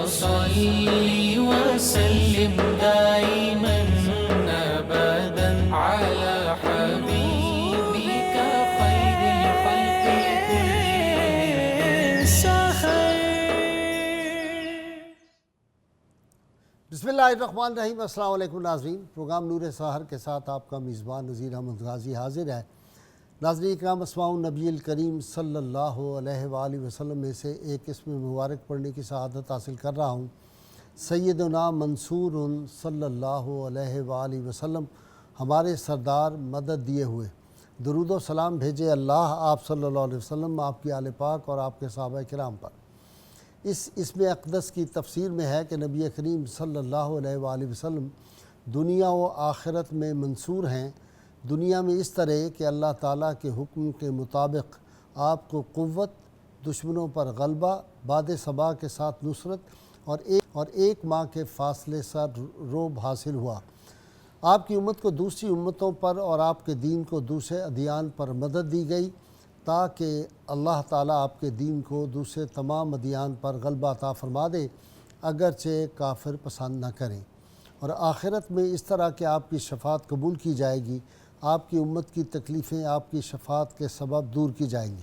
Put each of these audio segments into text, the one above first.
وصلي وسلم دائما أبدا على حبيبك خير الخلق كلهم. بسم اللہ الرحمن الرحیم. السلام علیکم ناظرین. پروگرام نور سحر کے ساتھ آپ کا میزبان نذیر احمد غازی حاضر ہے. ناظرین اکرام، اسماء النبی الکریم صلی اللہ علیہ وآلہ وسلم میں سے ایک اسم مبارک پڑھنے کی سعادت حاصل کر رہا ہوں. سیدنا منصور صلی اللہ علیہ وآلہ وسلم ہمارے سردار مدد دیے ہوئے. درود و سلام بھیجے اللہ آپ صلی اللہ علیہ وسلم، آپ کی آل پاک اور آپ کے صحابہ کرام پر. اس اسم اقدس کی تفسیر میں ہے کہ نبی کریم صلی اللہ علیہ وآلہ وسلم دنیا و آخرت میں منصور ہیں. دنیا میں اس طرح کہ اللہ تعالیٰ کے حکم کے مطابق آپ کو قوت، دشمنوں پر غلبہ، باد صبا کے ساتھ نصرت اور ایک ماہ کے فاصلے سے روب حاصل ہوا. آپ کی امت کو دوسری امتوں پر اور آپ کے دین کو دوسرے ادیان پر مدد دی گئی تاکہ اللہ تعالیٰ آپ کے دین کو دوسرے تمام ادیان پر غلبہ عطا فرما دے، اگرچہ کافر پسند نہ کریں. اور آخرت میں اس طرح کہ آپ کی شفاعت قبول کی جائے گی، آپ کی امت کی تکلیفیں آپ کی شفاعت کے سبب دور کی جائیں گی.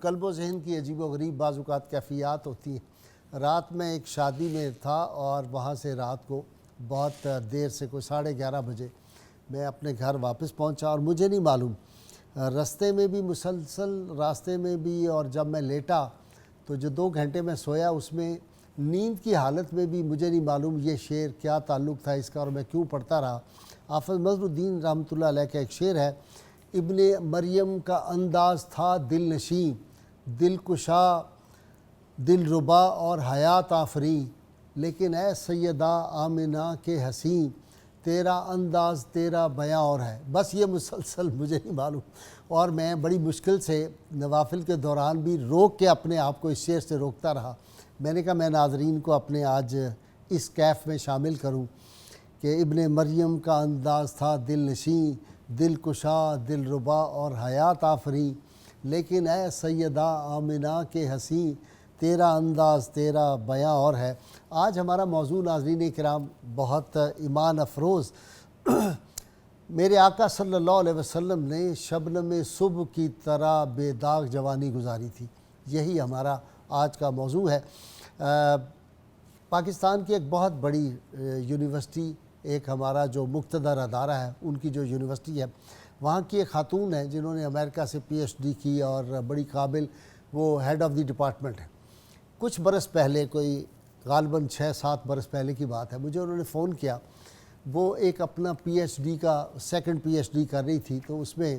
قلب و ذہن کی عجیب و غریب بعض اوقات کیفیات ہوتی ہیں. رات میں ایک شادی میں تھا اور وہاں سے رات کو بہت دیر سے کوئی 11:30 بجے میں اپنے گھر واپس پہنچا اور مجھے نہیں معلوم، راستے میں بھی راستے میں بھی اور جب میں لیٹا تو جو 2 گھنٹے میں سویا اس میں نیند کی حالت میں بھی مجھے نہیں معلوم یہ شعر کیا تعلق تھا اس کا اور میں کیوں پڑھتا رہا. حافظ مظہر الدین رحمۃ اللہ علیہ کا ایک شعر ہے: ابن مریم کا انداز تھا دل نشیں، دل کشا، دل ربا اور حیات آفریں، لیکن اے سیدہ آمنہ کے حسین، تیرا انداز تیرا بیاں اور ہے. بس یہ مسلسل مجھے نہیں معلوم اور میں بڑی مشکل سے نوافل کے دوران بھی روک کے اپنے آپ کو اس شعر سے روکتا رہا. میں نے کہا میں ناظرین کو اپنے آج اس کیف میں شامل کروں کہ ابن مریم کا انداز تھا دل نشیں، دل کشا، دل ربا اور حیات آفریں، لیکن اے سیدہ آمنہ کے حسین، تیرا انداز تیرا بیاں اور ہے. آج ہمارا موضوع ناظرین کرام بہت ایمان افروز. میرے آقا صلی اللہ علیہ وسلم نے شبنم صبح کی طرح بے داغ جوانی گزاری تھی. یہی ہمارا آج کا موضوع ہے. پاکستان کی ایک بہت بڑی یونیورسٹی، ایک ہمارا جو مقتدر ادارہ ہے ان کی جو یونیورسٹی ہے، وہاں کی ایک خاتون ہے جنہوں نے امریکہ سے PhD کی اور بڑی قابل، وہ ہیڈ آف دی ڈپارٹمنٹ ہے. کچھ برس پہلے، کوئی غالباً 6-7 برس پہلے کی بات ہے، مجھے انہوں نے فون کیا. وہ ایک اپنا PhD کا سیکنڈ PhD کر رہی تھی، تو اس میں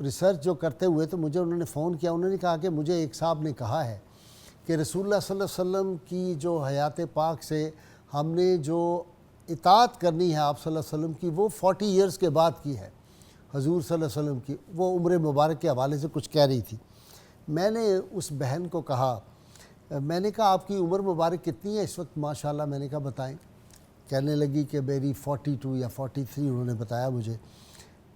ریسرچ جو کرتے ہوئے تو مجھے انہوں نے فون کیا. انہوں نے کہا کہ مجھے ایک صاحب نے کہا ہے کہ رسول اللہ صلی اللہ علیہ وسلم کی جو حیات پاک سے ہم نے جو اطاعت کرنی ہے آپ صلی اللہ علیہ وسلم کی، وہ 40 ایئرز کے بعد کی ہے. حضور صلی اللہ علیہ وسلم کی وہ عمر مبارک کے حوالے سے کچھ کہہ رہی تھی. میں نے اس بہن کو کہا، میں نے کہا آپ کی عمر مبارک کتنی ہے اس وقت؟ ماشاءاللہ. میں نے کہا بتائیں. کہنے لگی کہ میری 42 یا 43 انہوں نے بتایا مجھے.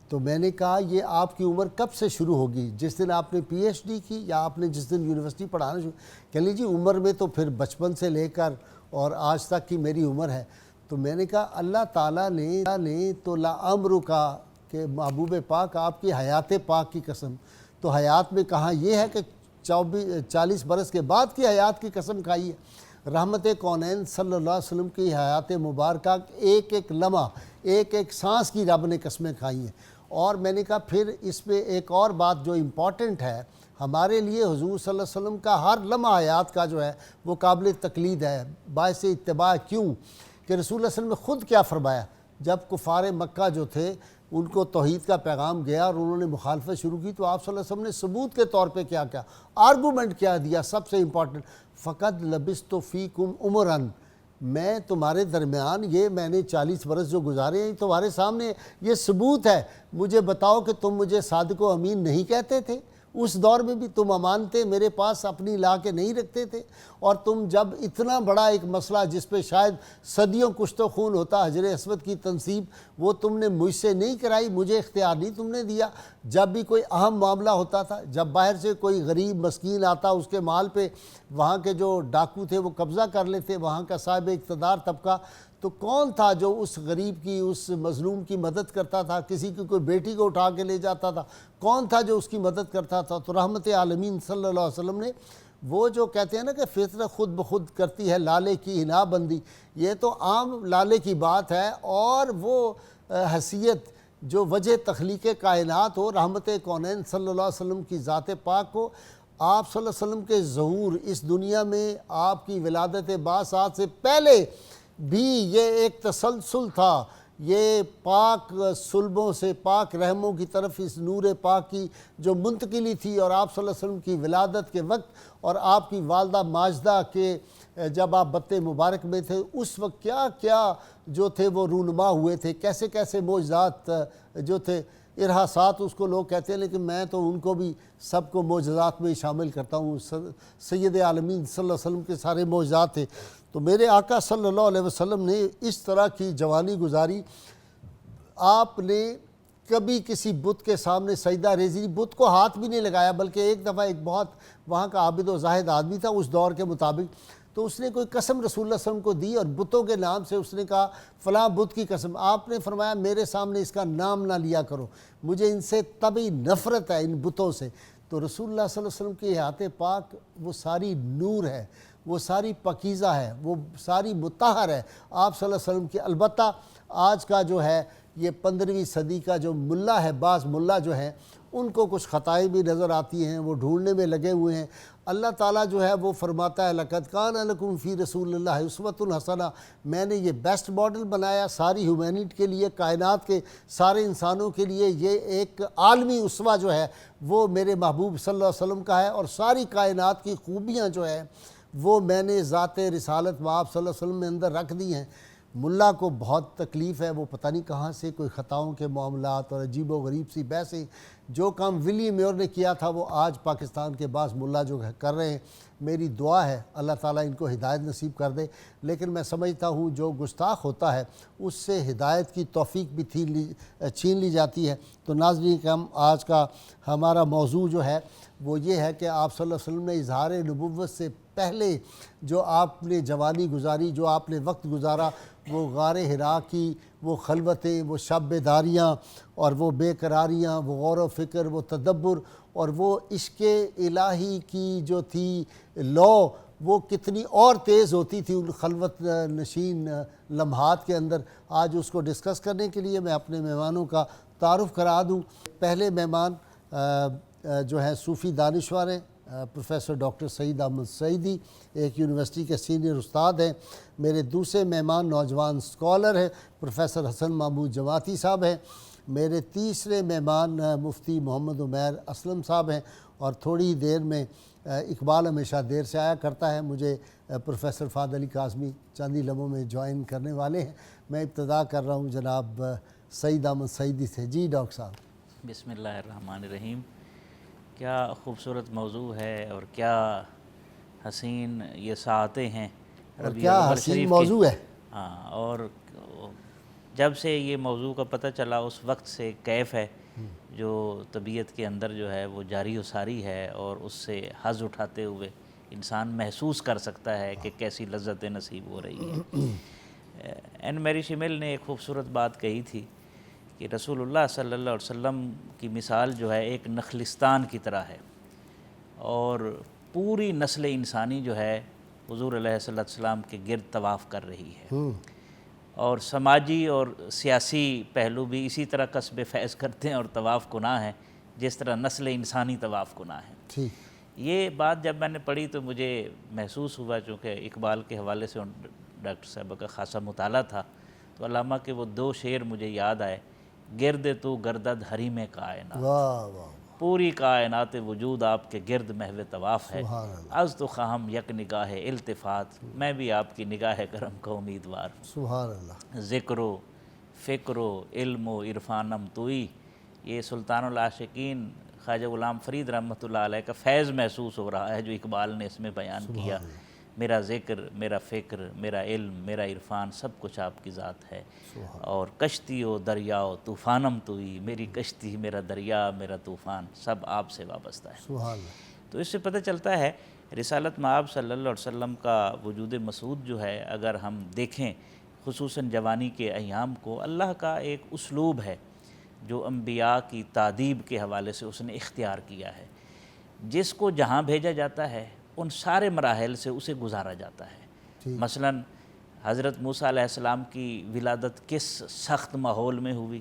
تو میں نے کہا یہ آپ کی عمر کب سے شروع ہوگی؟ جس دن آپ نے PhD کی یا آپ نے جس دن یونیورسٹی پڑھانا شروع؟ کہہ لیجیے عمر میں تو پھر بچپن سے لے کر اور آج تک کی میری عمر ہے. تو میں نے کہا اللہ تعالیٰ نے تو لعمرک کا کہ محبوب پاک آپ کی حیات پاک کی قسم، تو حیات میں کہاں یہ ہے کہ 40 برس کے بعد کی حیات کی قسم کھائی ہے. رحمت کونین صلی اللہ علیہ وسلم کی حیات مبارکہ ایک ایک لمحہ، ایک ایک سانس کی رب نے قسمیں کھائی ہیں. اور میں نے کہا پھر اس میں ایک اور بات جو امپورٹنٹ ہے ہمارے لیے، حضور صلی اللہ علیہ وسلم کا ہر لمحہ حیات کا جو ہے وہ قابل تقلید ہے، باعث اتباع. کیوں کہ رسول اللہ صلی اللہ علیہ وسلم نے خود کیا فرمایا جب کفار مکہ جو تھے ان کو توحید کا پیغام گیا اور انہوں نے مخالفت شروع کی، تو آپ صلی اللہ علیہ وسلم نے ثبوت کے طور پہ کیا آرگومنٹ کیا دیا؟ سب سے امپورٹنٹ، فقط لبثت فیکم عمرا، میں تمہارے درمیان یہ میں نے 40 برس جو گزارے ہیں تمہارے سامنے یہ ثبوت ہے. مجھے بتاؤ کہ تم مجھے صادق و امین نہیں کہتے تھے؟ اس دور میں بھی تم امانتیں میرے پاس اپنی لا کے نہیں رکھتے تھے، اور تم جب اتنا بڑا ایک مسئلہ جس پہ شاید صدیوں کشت و خون ہوتا، حجر اسود کی تنصیب، وہ تم نے مجھ سے نہیں کرائی، مجھے اختیار نہیں تم نے دیا۔ جب بھی کوئی اہم معاملہ ہوتا تھا، جب باہر سے کوئی غریب مسکین آتا، اس کے مال پہ وہاں کے جو ڈاکو تھے وہ قبضہ کر لیتے، وہاں کا صاحب اقتدار طبقہ، تو کون تھا جو اس غریب کی، اس مظلوم کی مدد کرتا تھا؟ کسی کی کوئی بیٹی کو اٹھا کے لے جاتا تھا، کون تھا جو اس کی مدد کرتا تھا؟ تو رحمت عالمین صلی اللہ علیہ وسلم نے وہ جو کہتے ہیں نا کہ فطرت خود بخود کرتی ہے لالے کی حنا بندی، یہ تو عام لالے کی بات ہے، اور وہ حیثیت جو وجہ تخلیق کائنات ہو، رحمت کونین صلی اللہ علیہ وسلم کی ذات پاک کو، آپ صلی اللہ علیہ وسلم کے ظہور اس دنیا میں، آپ کی ولادت بعثات سے پہلے بھی یہ ایک تسلسل تھا، یہ پاک صلبوں سے پاک رحموں کی طرف اس نور پاک کی جو منتقلی تھی، اور آپ صلی اللہ علیہ وسلم کی ولادت کے وقت اور آپ کی والدہ ماجدہ کے جب آپ بطن مبارک میں تھے، اس وقت کیا کیا جو تھے وہ رونما ہوئے تھے، کیسے کیسے معجزات جو تھے، ارہاسات اس کو لوگ کہتے ہیں، لیکن میں تو ان کو بھی سب کو معجزات میں شامل کرتا ہوں۔ سید عالمین صلی اللہ علیہ وسلم کے سارے معجزات تھے۔ تو میرے آقا صلی اللہ علیہ وسلم نے اس طرح کی جوانی گزاری، آپ نے کبھی کسی بت کے سامنے سجدہ ریزی، بت کو ہاتھ بھی نہیں لگایا، بلکہ ایک دفعہ ایک بہت وہاں کا عابد و زاہد آدمی تھا اس دور کے مطابق، تو اس نے کوئی قسم رسول اللہ صلی اللہ علیہ وسلم کو دی، اور بتوں کے نام سے اس نے کہا فلاں بت کی قسم، آپ نے فرمایا میرے سامنے اس کا نام نہ لیا کرو، مجھے ان سے طبعی نفرت ہے، ان بتوں سے۔ تو رسول اللہ صلی اللہ علیہ وسلم کی حیات پاک وہ ساری نور ہے، وہ ساری پاکیزہ ہے، وہ ساری مطہر ہے آپ صلی اللہ علیہ وسلم کی۔ البتہ آج کا جو ہے یہ 15ویں صدی کا جو ملا ہے، بعض ملا جو ہیں، ان کو کچھ خطائیں بھی نظر آتی ہیں، وہ ڈھونڈنے میں لگے ہوئے ہیں۔ اللہ تعالیٰ جو ہے وہ فرماتا ہے لَقَدْ كَانَ لَكُمْ فِي رَسُولِ اللَّهِ أُسْوَةٌ حَسَنَةٌ، میں نے یہ بیسٹ ماڈل بنایا ساری ہیومینٹی کے لیے، کائنات کے سارے انسانوں کے لیے، یہ ایک عالمی اسوہ جو ہے وہ میرے محبوب صلی اللہ علیہ وسلم کا ہے، اور ساری کائنات کی خوبیاں جو ہیں وہ میں نے ذات رسالت میں آپ صلی اللہ علیہ وسلم میں اندر رکھ دی ہیں۔ ملا کو بہت تکلیف ہے، وہ پتہ نہیں کہاں سے کوئی خطاؤں کے معاملات اور عجیب و غریب سی بحثیں، جو کام ولی میور نے کیا تھا وہ آج پاکستان کے بعض ملا جو کر رہے ہیں۔ میری دعا ہے اللہ تعالیٰ ان کو ہدایت نصیب کر دے، لیکن میں سمجھتا ہوں جو گستاخ ہوتا ہے اس سے ہدایت کی توفیق بھی چھین لی جاتی ہے۔ تو ناظرین کرام، آج کا ہمارا موضوع جو ہے وہ یہ ہے کہ آپ صلی اللہ علیہ وسلم نے اظہار نبوت سے پہلے جو آپ نے جوانی گزاری، جو آپ نے وقت گزارا، وہ غار حرا کی وہ خلوتیں، وہ شب بیداریاں، اور وہ بے قراریاں، وہ غور و فکر، وہ تدبر، اور وہ عشق الہی کی جو تھی لو، وہ کتنی اور تیز ہوتی تھی ان خلوت نشین لمحات کے اندر۔ آج اس کو ڈسکس کرنے کے لیے میں اپنے مہمانوں کا تعارف کرا دوں۔ پہلے مہمان جو ہیں صوفی دانشور ہیں، پروفیسر ڈاکٹر سعید احمد سعیدی، ایک یونیورسٹی کے سینئر استاد ہیں۔ میرے دوسرے مہمان نوجوان سکالر ہیں، پروفیسر حسن محمود جماعتی صاحب ہیں۔ میرے تیسرے مہمان مفتی محمد عمیر اسلم صاحب ہیں، اور تھوڑی دیر میں اقبال ہمیشہ دیر سے آیا کرتا ہے، مجھے پروفیسر فہد علی کاظمی چند ہی لمحوں میں جوائن کرنے والے ہیں۔ میں ابتدا کر رہا ہوں جناب سعید احمد سعیدی سے۔ جی ڈاکٹر صاحب۔ بسم اللہ الرحمن الرحیم۔ کیا خوبصورت موضوع ہے، اور کیا حسین یہ ساعتیں ہیں، اور کیا حسین موضوع ہے۔ ہاں، اور جب سے یہ موضوع کا پتہ چلا اس وقت سے کیف ہے جو طبیعت کے اندر جو ہے وہ جاری و ساری ہے، اور اس سے حظ اٹھاتے ہوئے انسان محسوس کر سکتا ہے کہ کیسی لذت نصیب ہو رہی ہے۔ این میری شمل نے ایک خوبصورت بات کہی تھی کہ رسول اللہ صلی اللہ علیہ وسلم کی مثال جو ہے ایک نخلستان کی طرح ہے، اور پوری نسل انسانی جو ہے حضور علیہ السلام کے گرد طواف کر رہی ہے، اور سماجی اور سیاسی پہلو بھی اسی طرح قصب فیض کرتے ہیں اور طواف کناں ہیں جس طرح نسل انسانی طواف کناں ہے۔ یہ بات جب میں نے پڑھی تو مجھے محسوس ہوا، چونکہ اقبال کے حوالے سے ڈاکٹر صاحبہ کا خاصا مطالعہ تھا، تو علامہ کے وہ دو شعر مجھے یاد آئے۔ گرد تو گردد حریم کائنات، پوری کائنات وجود آپ کے گرد محو طواف ہے، از تو خواہم یک نگاہ التفات، میں بھی آپ کی نگاہ کرم کا امیدوار ہوں۔ سبحان اللہ۔ ذکر و فکر و علم و عرفانم توئی، یہ سلطان العاشقین خواجہ غلام فرید رحمۃ اللہ علیہ کا فیض محسوس ہو رہا ہے جو اقبال نے اس میں بیان کیا. میرا ذکر، میرا فکر، میرا علم، میرا عرفان، سب کچھ آپ کی ذات ہے. اور کشتی و دریا و طوفانم توئی، میری کشتی، میرا دریا، میرا طوفان، سب آپ سے وابستہ ہے. سبحان اللہ. تو اس سے پتہ چلتا ہے رسالت مآب صلی اللہ علیہ وسلم کا وجود مسعود جو ہے، اگر ہم دیکھیں خصوصاً جوانی کے ایام کو، اللہ کا ایک اسلوب ہے جو انبیاء کی تادیب کے حوالے سے اس نے اختیار کیا ہے. جس کو جہاں بھیجا جاتا ہے ان سارے مراحل سے اسے گزارا جاتا ہے. مثلاً حضرت موسیٰ علیہ السلام کی ولادت کس سخت ماحول میں ہوئی،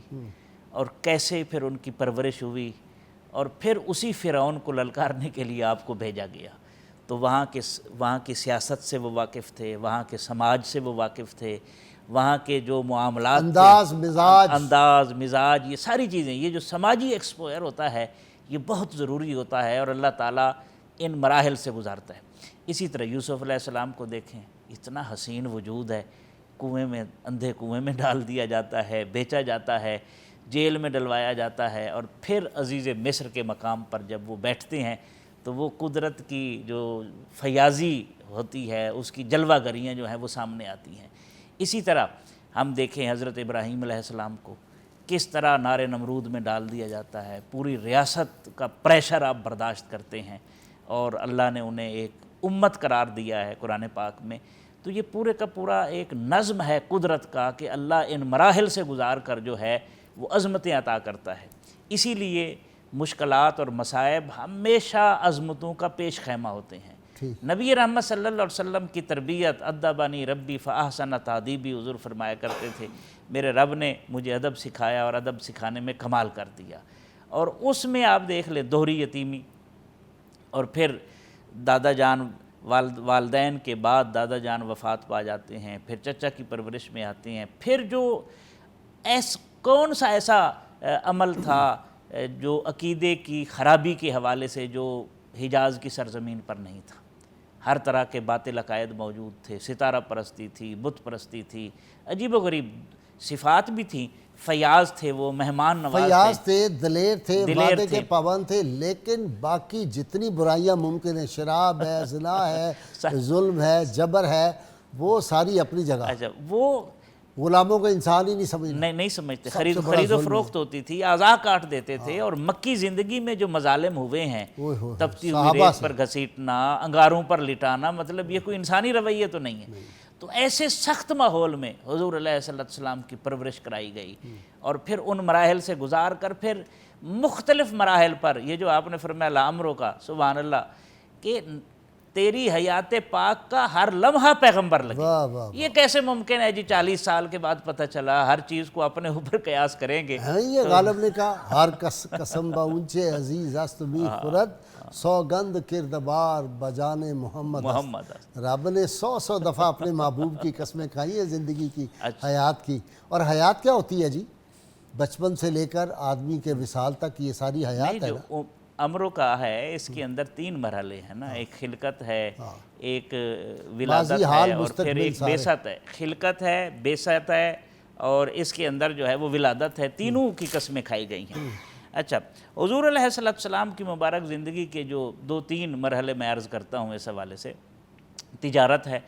اور کیسے پھر ان کی پرورش ہوئی، اور پھر اسی فرعون کو للکارنے کے لیے آپ کو بھیجا گیا. تو وہاں کی سیاست سے وہ واقف تھے، وہاں کے سماج سے وہ واقف تھے، وہاں کے جو معاملات انداز مزاج، یہ ساری چیزیں، یہ جو سماجی ایکسپوئر ہوتا ہے یہ بہت ضروری ہوتا ہے، اور اللہ تعالیٰ ان مراحل سے گزارتا ہے. اسی طرح یوسف علیہ السلام کو دیکھیں، اتنا حسین وجود ہے، کنویں میں، اندھے کنویں میں ڈال دیا جاتا ہے، بیچا جاتا ہے، جیل میں ڈلوایا جاتا ہے، اور پھر عزیز مصر کے مقام پر جب وہ بیٹھتے ہیں تو وہ قدرت کی جو فیاضی ہوتی ہے، اس کی جلوہ گریاں جو ہیں وہ سامنے آتی ہیں. اسی طرح ہم دیکھیں حضرت ابراہیم علیہ السلام کو کس طرح نار نمرود میں ڈال دیا جاتا ہے، پوری ریاست کا پریشر آپ برداشت کرتے ہیں، اور اللہ نے انہیں ایک امت قرار دیا ہے قرآن پاک میں. تو یہ پورے کا پورا ایک نظم ہے قدرت کا کہ اللہ ان مراحل سے گزار کر جو ہے وہ عظمتیں عطا کرتا ہے. اسی لیے مشکلات اور مصائب ہمیشہ عظمتوں کا پیش خیمہ ہوتے ہیں. نبی رحمت صلی اللہ علیہ وسلم کی تربیت، ادبانی ربی فاحسن تعدیبی، حضور فرمایا کرتے تھے میرے رب نے مجھے ادب سکھایا اور ادب سکھانے میں کمال کر دیا. اور اس میں آپ دیکھ لیں دوہری یتیمی، اور پھر دادا جان، والدین کے بعد دادا جان وفات پا جاتے ہیں، پھر چچا کی پرورش میں آتے ہیں. پھر جو کون سا ایسا عمل تھا جو عقیدے کی خرابی کے حوالے سے جو حجاز کی سرزمین پر نہیں تھا؟ ہر طرح کے باطل عقائد موجود تھے، ستارہ پرستی تھی، بت پرستی تھی، عجیب و غریب صفات بھی تھیں. فیاض تھے، وہ مہمان نواز فیاض تھے، دلیر تھے، وعدے کے پابند تھے، لیکن باقی جتنی برائیاں ممکن ہیں، شراب ہے، زنا ہے، ظلم ہے، جبر ہے، وہ ساری اپنی جگہ. اچھا، وہ غلاموں کو انسان ہی نہیں سمجھتے. خرید و فروخت ہوتی تھی، اعضاء کاٹ دیتے تھے. اور مکی زندگی میں جو مظالم ہوئے ہیں، تپتی ہوئی ریت پر گھسیٹنا، انگاروں پر لٹانا، مطلب یہ کوئی انسانی رویہ تو نہیں ہے. تو ایسے سخت ماحول میں حضور علیہ السلام کی پرورش کرائی گئی، اور پھر ان مراحل سے گزار کر پھر مختلف مراحل پر، یہ جو آپ نے فرمایا لامروں کا، سبحان اللہ، کہ تیری حیات پاک کا ہر لمحہ پیغمبر لگے. یہ کیسے ممکن ہے جی؟ 40 سال کے بعد پتہ چلا. ہر چیز کو اپنے اوپر قیاس کریں گے. یہ غالب نے کہا ہر قسم با اونچے عزیز است می خورد، سوگند کردبار بجان محمد. رب نے 100 دفعہ اپنے محبوب کی قسمیں کھائی ہیں زندگی کی، حیات کی. اور حیات کیا ہوتی ہے جی؟ بچپن سے لے کر آدمی کے وصال تک یہ ساری حیات ہے نا. امروں کا ہے، اس کے اندر 3 مرحلے ہیں نا. ایک خلقت ہے، ایک ولادت ہے، اور پھر ایک بیست ہے. خلقت ہے، بیست ہے، اور اس کے اندر جو ہے وہ ولادت ہے. تینوں کی قسمیں کھائی گئی ہیں. اچھا، حضور علیہ السلام کی مبارک زندگی کے جو 2-3 مرحلے میں عرض کرتا ہوں اس حوالے سے. تجارت ہے.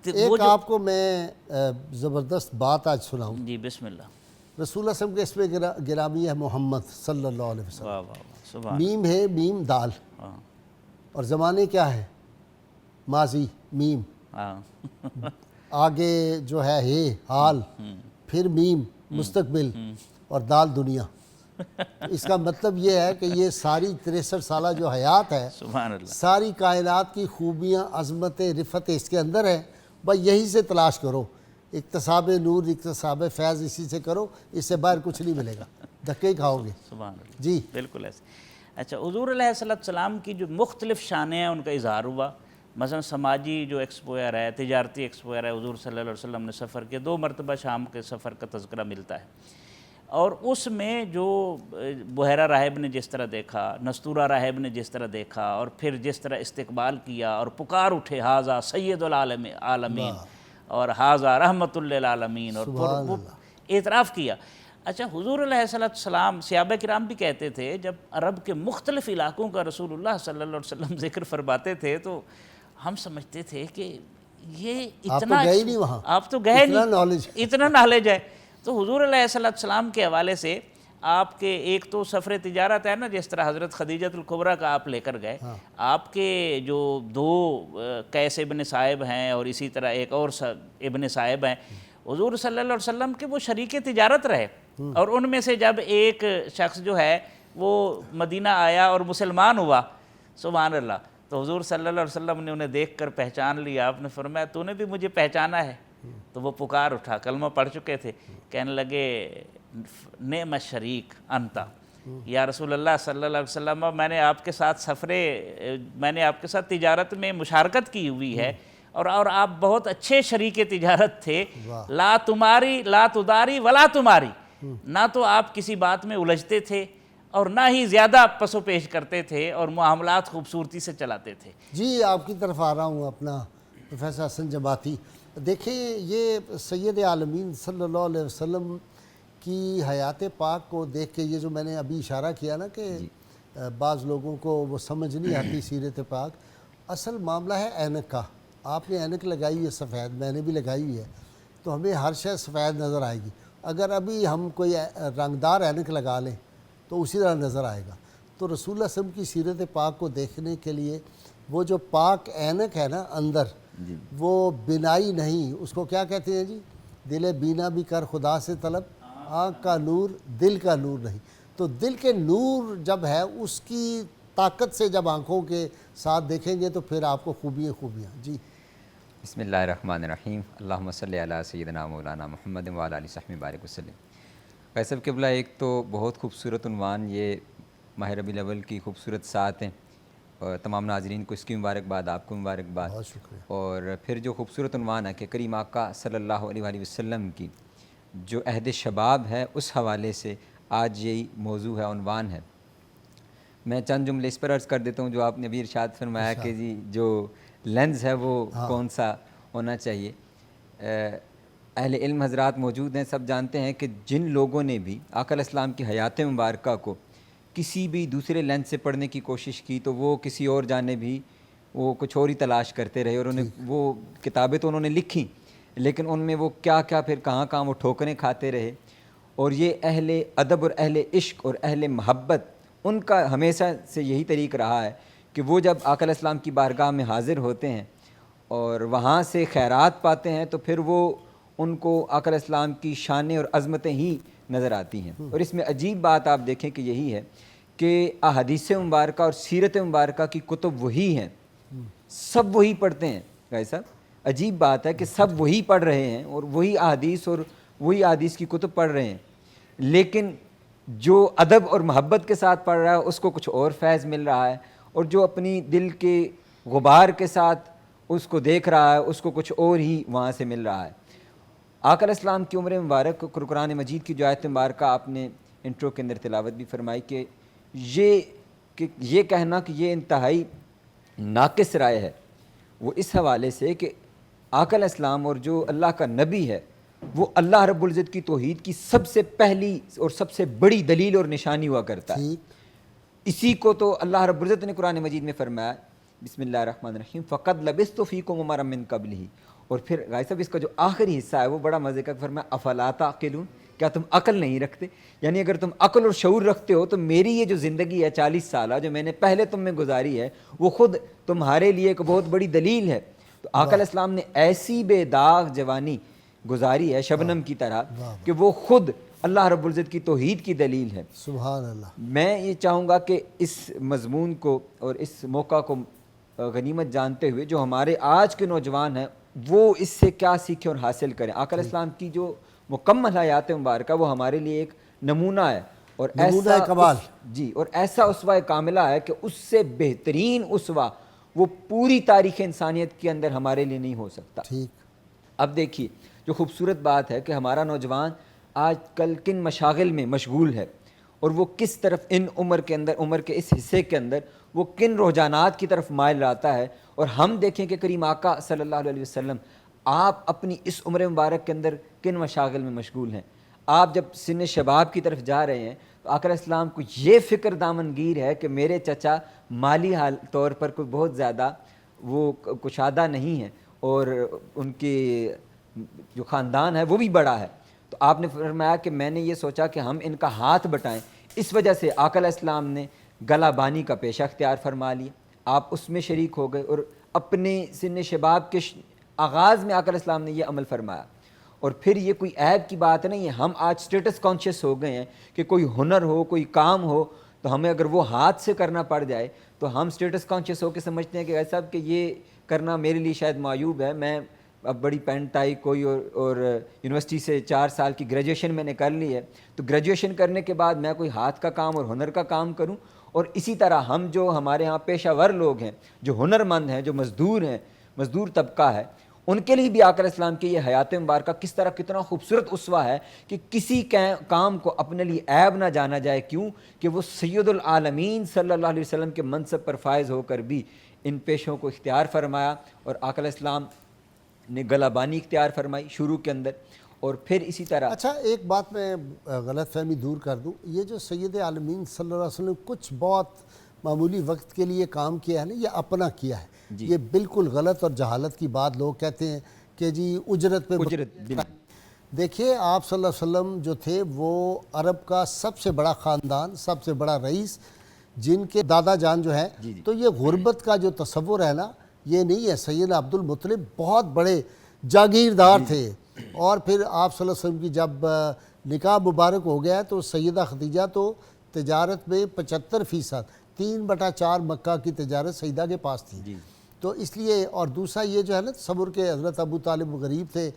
ایک آپ کو میں زبردست بات آج سناؤں. جی بسم اللہ. رسول اللہ صلی اللہ علیہ وسلم کے اسم گرامی ہے محمد صلی اللہ علیہ وسلم. واہ واہ، میم ہے، میم دال، اور زمانے کیا ہے؟ ماضی میم، آگے جو ہے حال، پھر میم مستقبل، اور دال دنیا. اس کا مطلب یہ ہے کہ یہ ساری 63 سالہ جو حیات ہے، ساری کائنات کی خوبیاں، عظمتیں، رفتیں اس کے اندر ہیں. بس یہی سے تلاش کرو، اکتساب نور، اکتساب فیض اسی سے کرو. اس سے باہر کچھ نہیں ملے گا، دھکے کھاؤ گے. جی بالکل ایسے. اچھا، حضور علیہ السلام کی جو مختلف شانیں ہیں ان کا اظہار ہوا. مثلا سماجی جو ایکسپوئر ہے، تجارتی ایکسپوئر ہے، حضور صلی اللہ علیہ وسلم نے سفر کے 2 مرتبہ شام کے سفر کا تذکرہ ملتا ہے. اور اس میں جو بحیرہ راہب نے جس طرح دیکھا، نستورہ راہب نے جس طرح دیکھا، اور پھر جس طرح استقبال کیا اور پکار اٹھے حاذا سید العالمین اور حاذا رحمت للعالمین، اور وہ اعتراف کیا. اچھا، حضور علیہ السلام، صحابہ کرام بھی کہتے تھے جب عرب کے مختلف علاقوں کا رسول اللہ صلی اللہ علیہ وسلم ذکر فرماتے تھے تو ہم سمجھتے تھے کہ یہ آپ تو اتنا گئے ہی نہیں وہاں، آپ تو گئے اتنا نہیں، knowledge۔ اتنا نالج ہے۔ تو حضور علیہ السلام کے حوالے سے آپ کے ایک تو سفر تجارت ہے نا، جس طرح حضرت خدیجۃ الکبریٰ کا آپ لے کر گئے، آپ کے جو دو قیس ابن صائب ہیں اور اسی طرح ایک اور ابن صائب ہیں، حضور صلی اللہ علیہ وسلم کے وہ شریک تجارت رہے، اور ان میں سے جب ایک شخص جو ہے وہ مدینہ آیا اور مسلمان ہوا، سبحان اللہ، تو حضور صلی اللہ علیہ وسلم نے انہیں دیکھ کر پہچان لیا۔ آپ نے فرمایا تو نے بھی مجھے پہچانا ہے؟ تو وہ پکار اٹھا، کلمہ پڑھ چکے تھے، کہنے لگے نعم الشریک انتا، یا رسول اللہ صلی اللہ علیہ وسلم، میں نے آپ کے ساتھ میں نے آپ کے ساتھ تجارت میں مشارکت کی ہوئی ہے، اور آپ بہت اچھے شریک تجارت تھے، لا تمہاری لا تداری ولا تمہاری، نہ تو آپ کسی بات میں الجھتے تھے اور نہ ہی زیادہ پس و پیش کرتے تھے، اور معاملات خوبصورتی سے چلاتے تھے۔ جی آپ کی طرف آ رہا ہوں اپنا پروفیسر حسن جماعتی۔ دیکھیں یہ سید عالمین صلی اللہ علیہ وسلم کی حیات پاک کو دیکھ کے، یہ جو میں نے ابھی اشارہ کیا نا کہ بعض لوگوں کو وہ سمجھ نہیں آتی سیرت پاک، اصل معاملہ ہے اینک کا۔ آپ نے اینک لگائی ہوئی ہے سفید، میں نے بھی لگائی ہوئی ہے، تو ہمیں ہر شے سفید نظر آئے گی۔ اگر ابھی ہم کوئی رنگدار اینک لگا لیں تو اسی طرح نظر آئے گا۔ تو رسول اللہ صلی اللہ علیہ وسلم کی سیرت پاک کو دیکھنے کے لیے وہ جو پاک اینک ہے نا اندر، وہ بینائی نہیں، اس کو کیا کہتے ہیں جی؟ دل بینا بھی کر خدا سے طلب، آنکھ کا نور دل کا نور نہیں۔ تو دل کے نور جب ہے، اس کی طاقت سے جب آنکھوں کے ساتھ دیکھیں گے تو پھر آپ کو خوبیاں۔ جی بسم اللہ الرحمن الرحیم، اللہم صلی علی سیدنا مولانا محمد وعلی آلہ وصحبہ بارک وسلم۔ قیصر قبلہ، ایک تو بہت خوبصورت عنوان یہ ماہ ربیع الاول کی خوبصورت ساعت ہیں، اور تمام ناظرین کو اس کی مبارکباد، آپ کو مبارکباد۔ بہت شکریہ۔ اور پھر جو خوبصورت عنوان ہے کہ کریم آقا صلی اللہ علیہ وآلہ وسلم کی جو عہد شباب ہے، اس حوالے سے آج یہی موضوع ہے، عنوان ہے۔ میں چند جملے اس پر عرض کر دیتا ہوں جو آپ نے ابھی ارشاد فرمایا کہ جی جو لینز ہے وہ کون سا ہونا چاہیے۔ اہل علم حضرات موجود ہیں، سب جانتے ہیں کہ جن لوگوں نے بھی آقا علیہ السلام کی حیات مبارکہ کو کسی بھی دوسرے لینز سے پڑھنے کی کوشش کی تو وہ کسی اور جانب بھی وہ کچھ اور ہی تلاش کرتے رہے، اور انہیں وہ کتابیں تو انہوں نے لکھی، لیکن ان میں وہ کیا پھر کہاں وہ ٹھوکریں کھاتے رہے۔ اور یہ اہل ادب اور اہل عشق اور اہل محبت، ان کا ہمیشہ سے یہی طریق رہا ہے کہ وہ جب آقا علیہ السلام کی بارگاہ میں حاضر ہوتے ہیں اور وہاں سے خیرات پاتے ہیں تو پھر وہ ان کو آقا علیہ السلام کی شانیں اور عظمتیں ہی نظر آتی ہیں۔ اور اس میں عجیب بات آپ دیکھیں کہ یہی ہے کہ احادیث مبارکہ اور سیرت مبارکہ کی کتب وہی ہیں، سب وہی پڑھتے ہیں۔ بھائی صاحب عجیب بات ہے کہ سب وہی پڑھ رہے ہیں اور وہی احادیث کی کتب پڑھ رہے ہیں، لیکن جو ادب اور محبت کے ساتھ پڑھ رہا ہے اس کو کچھ اور فیض مل رہا ہے، اور جو اپنی دل کے غبار کے ساتھ اس کو دیکھ رہا ہے اس کو کچھ اور ہی وہاں سے مل رہا ہے۔ آقا علیہ السلام کی عمر مبارک، قرآن مجید کی جو آیت مبارکہ آپ نے انٹرو کے اندر تلاوت بھی فرمائی کہ یہ کہنا کہ یہ انتہائی ناقص رائے ہے، وہ اس حوالے سے کہ آقا علیہ السلام اور جو اللہ کا نبی ہے وہ اللہ رب العزت کی توحید کی سب سے پہلی اور سب سے بڑی دلیل اور نشانی ہوا کرتا ہے۔ اسی کو تو اللہ رب العزت نے قرآن مجید میں فرمایا، بسم اللہ الرحمن الرحیم، فقد لبثت فیکم عمرا من قبلہ، اور پھر غازی صاحب اس کا جو آخری حصہ ہے وہ بڑا مزے کا، فرمایا افلا تعقلون، کیا تم عقل نہیں رکھتے؟ یعنی اگر تم عقل اور شعور رکھتے ہو تو میری یہ جو زندگی ہے 40 سالہ جو میں نے پہلے تم میں گزاری ہے وہ خود تمہارے لیے ایک بہت بڑی دلیل ہے۔ تو آقا علیہ السلام نے ایسی بے داغ جوانی گزاری ہے شبنم کی طرح کہ وہ خود اللہ رب العزت کی توحید کی دلیل ہے۔ سبحان اللہ۔ میں یہ چاہوں گا کہ اس مضمون کو اور اس موقع کو غنیمت جانتے ہوئے جو ہمارے آج کے نوجوان ہیں وہ اس سے کیا سیکھیں اور حاصل کریں۔ آقا علیہ السلام کی جو مکمل حیات مبارکہ وہ ہمارے لیے ایک نمونہ ہے، اور ایسا کمال، جی، اور ایسا اسوہ کاملہ ہے کہ اس سے بہترین اسوہ وہ پوری تاریخ انسانیت کے اندر ہمارے لیے نہیں ہو سکتا۔ اب دیکھیے جو خوبصورت بات ہے کہ ہمارا نوجوان آج کل کن مشاغل میں مشغول ہے، اور وہ کس طرف ان عمر کے اس حصے کے اندر وہ کن رجحانات کی طرف مائل رہتا ہے۔ اور ہم دیکھیں کہ کریم آقا صلی اللہ علیہ وسلم آپ اپنی اس عمر مبارک کے اندر کن مشاغل میں مشغول ہیں۔ آپ جب سن شباب کی طرف جا رہے ہیں تو آقا علیہ السلام کو یہ فکر دامنگیر ہے کہ میرے چچا مالی طور پر کوئی بہت زیادہ وہ کشادہ نہیں ہے اور ان کے جو خاندان ہے وہ بھی بڑا ہے، تو آپ نے فرمایا کہ میں نے یہ سوچا کہ ہم ان کا ہاتھ بٹائیں. اس وجہ سے آقا علیہ السلام نے گلا بانی کا پیشہ اختیار فرما لیا، آپ اس میں شریک ہو گئے، اور اپنے سن شباب کے آغاز میں آقا علیہ السلام نے یہ عمل فرمایا. اور پھر یہ کوئی عیب کی بات نہیں ہے، ہم آج اسٹیٹس کانشیس ہو گئے ہیں کہ کوئی ہنر ہو، کوئی کام ہو تو ہمیں اگر وہ ہاتھ سے کرنا پڑ جائے تو ہم اسٹیٹس کانشیس ہو کے سمجھتے ہیں کہ ایسا کہ یہ کرنا میرے لیے شاید معیوب ہے. میں اب بڑی پینٹ ٹائی کوئی اور یونیورسٹی سے 4 سال کی گریجویشن میں نے کر لی ہے، تو گریجویشن کرنے کے بعد میں کوئی ہاتھ کا کام اور ہنر کا کام کروں. اور اسی طرح ہم جو ہمارے ہاں پیشہ ور لوگ ہیں، جو ہنرمند ہیں، جو مزدور ہیں، مزدور طبقہ ہے، ان کے لیے بھی آقا علیہ السلام کی یہ حیات مبارکہ کس طرح کتنا خوبصورت اسوہ ہے کہ کسی کام کو اپنے لیے عیب نہ جانا جائے. کیوں کہ وہ سید العالمین صلی اللہ علیہ وسلم کے منصب پر فائز ہو کر بھی ان پیشوں کو اختیار فرمایا. اور آقا علیہ السلام نے گلا بانی اختیار فرمائی شروع کے اندر، اور پھر اسی طرح. اچھا ایک بات میں غلط فہمی دور کر دوں، یہ جو سید عالمین صلی اللہ علیہ وسلم کچھ بہت معمولی وقت کے لیے کام کیا ہے نا، یہ اپنا کیا ہے، یہ بالکل غلط اور جہالت کی بات. لوگ کہتے ہیں کہ جی اجرت پہ دیکھیے آپ صلی اللہ علیہ وسلم جو تھے وہ عرب کا سب سے بڑا خاندان، سب سے بڑا رئیس، جن کے دادا جان جو ہے، تو یہ غربت کا جو تصور ہے نا یہ نہیں ہے. سیدنا عبد المطلب بہت بڑے جاگیردار تھے، اور پھر آپ صلی اللہ علیہ وسلم کی جب نکاح مبارک ہو گیا تو سیدہ خدیجہ تو تجارت میں 75%، 3/4 مکہ کی تجارت سیدہ کے پاس تھی. تو اس لیے، اور دوسرا یہ جو ہے نا تصور کے حضرت ابو طالب غریب تھے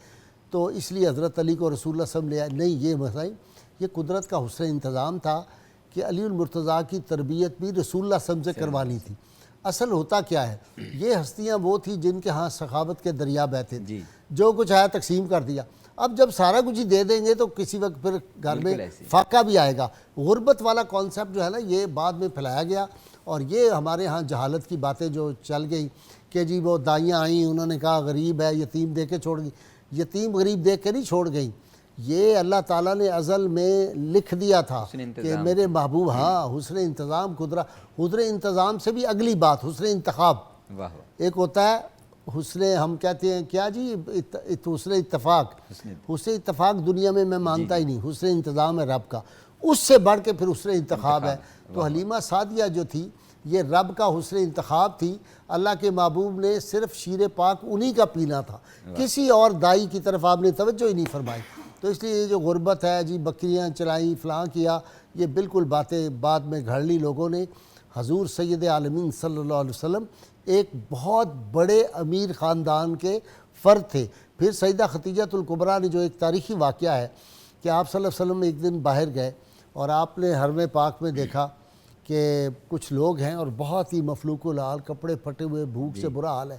تو اس لیے حضرت علی کو رسول اللہ صلی اللہ علیہ وسلم لے آئے. نہیں، یہ مسئلہ یہ قدرت کا حسن انتظام تھا کہ علی المرتضیٰ کی تربیت بھی رسول اللہ صلی اللہ علیہ وسلم سے کروانی تھی. اصل ہوتا کیا ہے، یہ ہستیاں وہ تھی جن کے ہاں سخاوت کے دریا بہتے تھے، جو کچھ آیا تقسیم کر دیا. اب جب سارا کچھ ہی دے دیں گے تو کسی وقت پھر گھر میں فاقہ بھی آئے گا. غربت والا کانسیپٹ جو ہے نا یہ بعد میں پھیلایا گیا، اور یہ ہمارے ہاں جہالت کی باتیں جو چل گئی کہ جی وہ دائیاں آئیں انہوں نے کہا غریب ہے یتیم دے کے چھوڑ گئی. یتیم غریب دیکھ کے نہیں چھوڑ گئی، یہ اللہ تعالیٰ نے ازل میں لکھ دیا تھا کہ میرے محبوب. ہاں، حسن انتظام حسن انتظام سے بھی اگلی بات حسن انتخاب. ایک ہوتا ہے حسن، ہم کہتے ہیں کیا جی حسن اتفاق. حسن اتفاق دنیا میں مانتا ہی نہیں، حسن انتظام ہے رب کا، اس سے بڑھ کے پھر حسن انتخاب ہے. تو حلیمہ سعدیہ جو تھی یہ رب کا حسن انتخاب تھی. اللہ کے محبوب نے صرف شیر پاک انہی کا پینا تھا، کسی اور دائی کی طرف آپ نے توجہ ہی نہیں فرمائی. تو اس لیے یہ جو غربت ہے جی بکریاں چلائیں فلاں کیا، یہ بالکل باتیں بعد میں گھڑ لی لوگوں نے. حضور سید عالمین صلی اللہ علیہ وسلم ایک بہت بڑے امیر خاندان کے فرد تھے. پھر سیدہ خدیجۃ الکبریٰ نے جو ایک تاریخی واقعہ ہے کہ آپ صلی اللہ علیہ وسلم ایک دن باہر گئے اور آپ نے حرم پاک میں دیکھا کہ کچھ لوگ ہیں اور بہت ہی مفلوق الحال، کپڑے پھٹے ہوئے، بھوک سے برا حال ہے.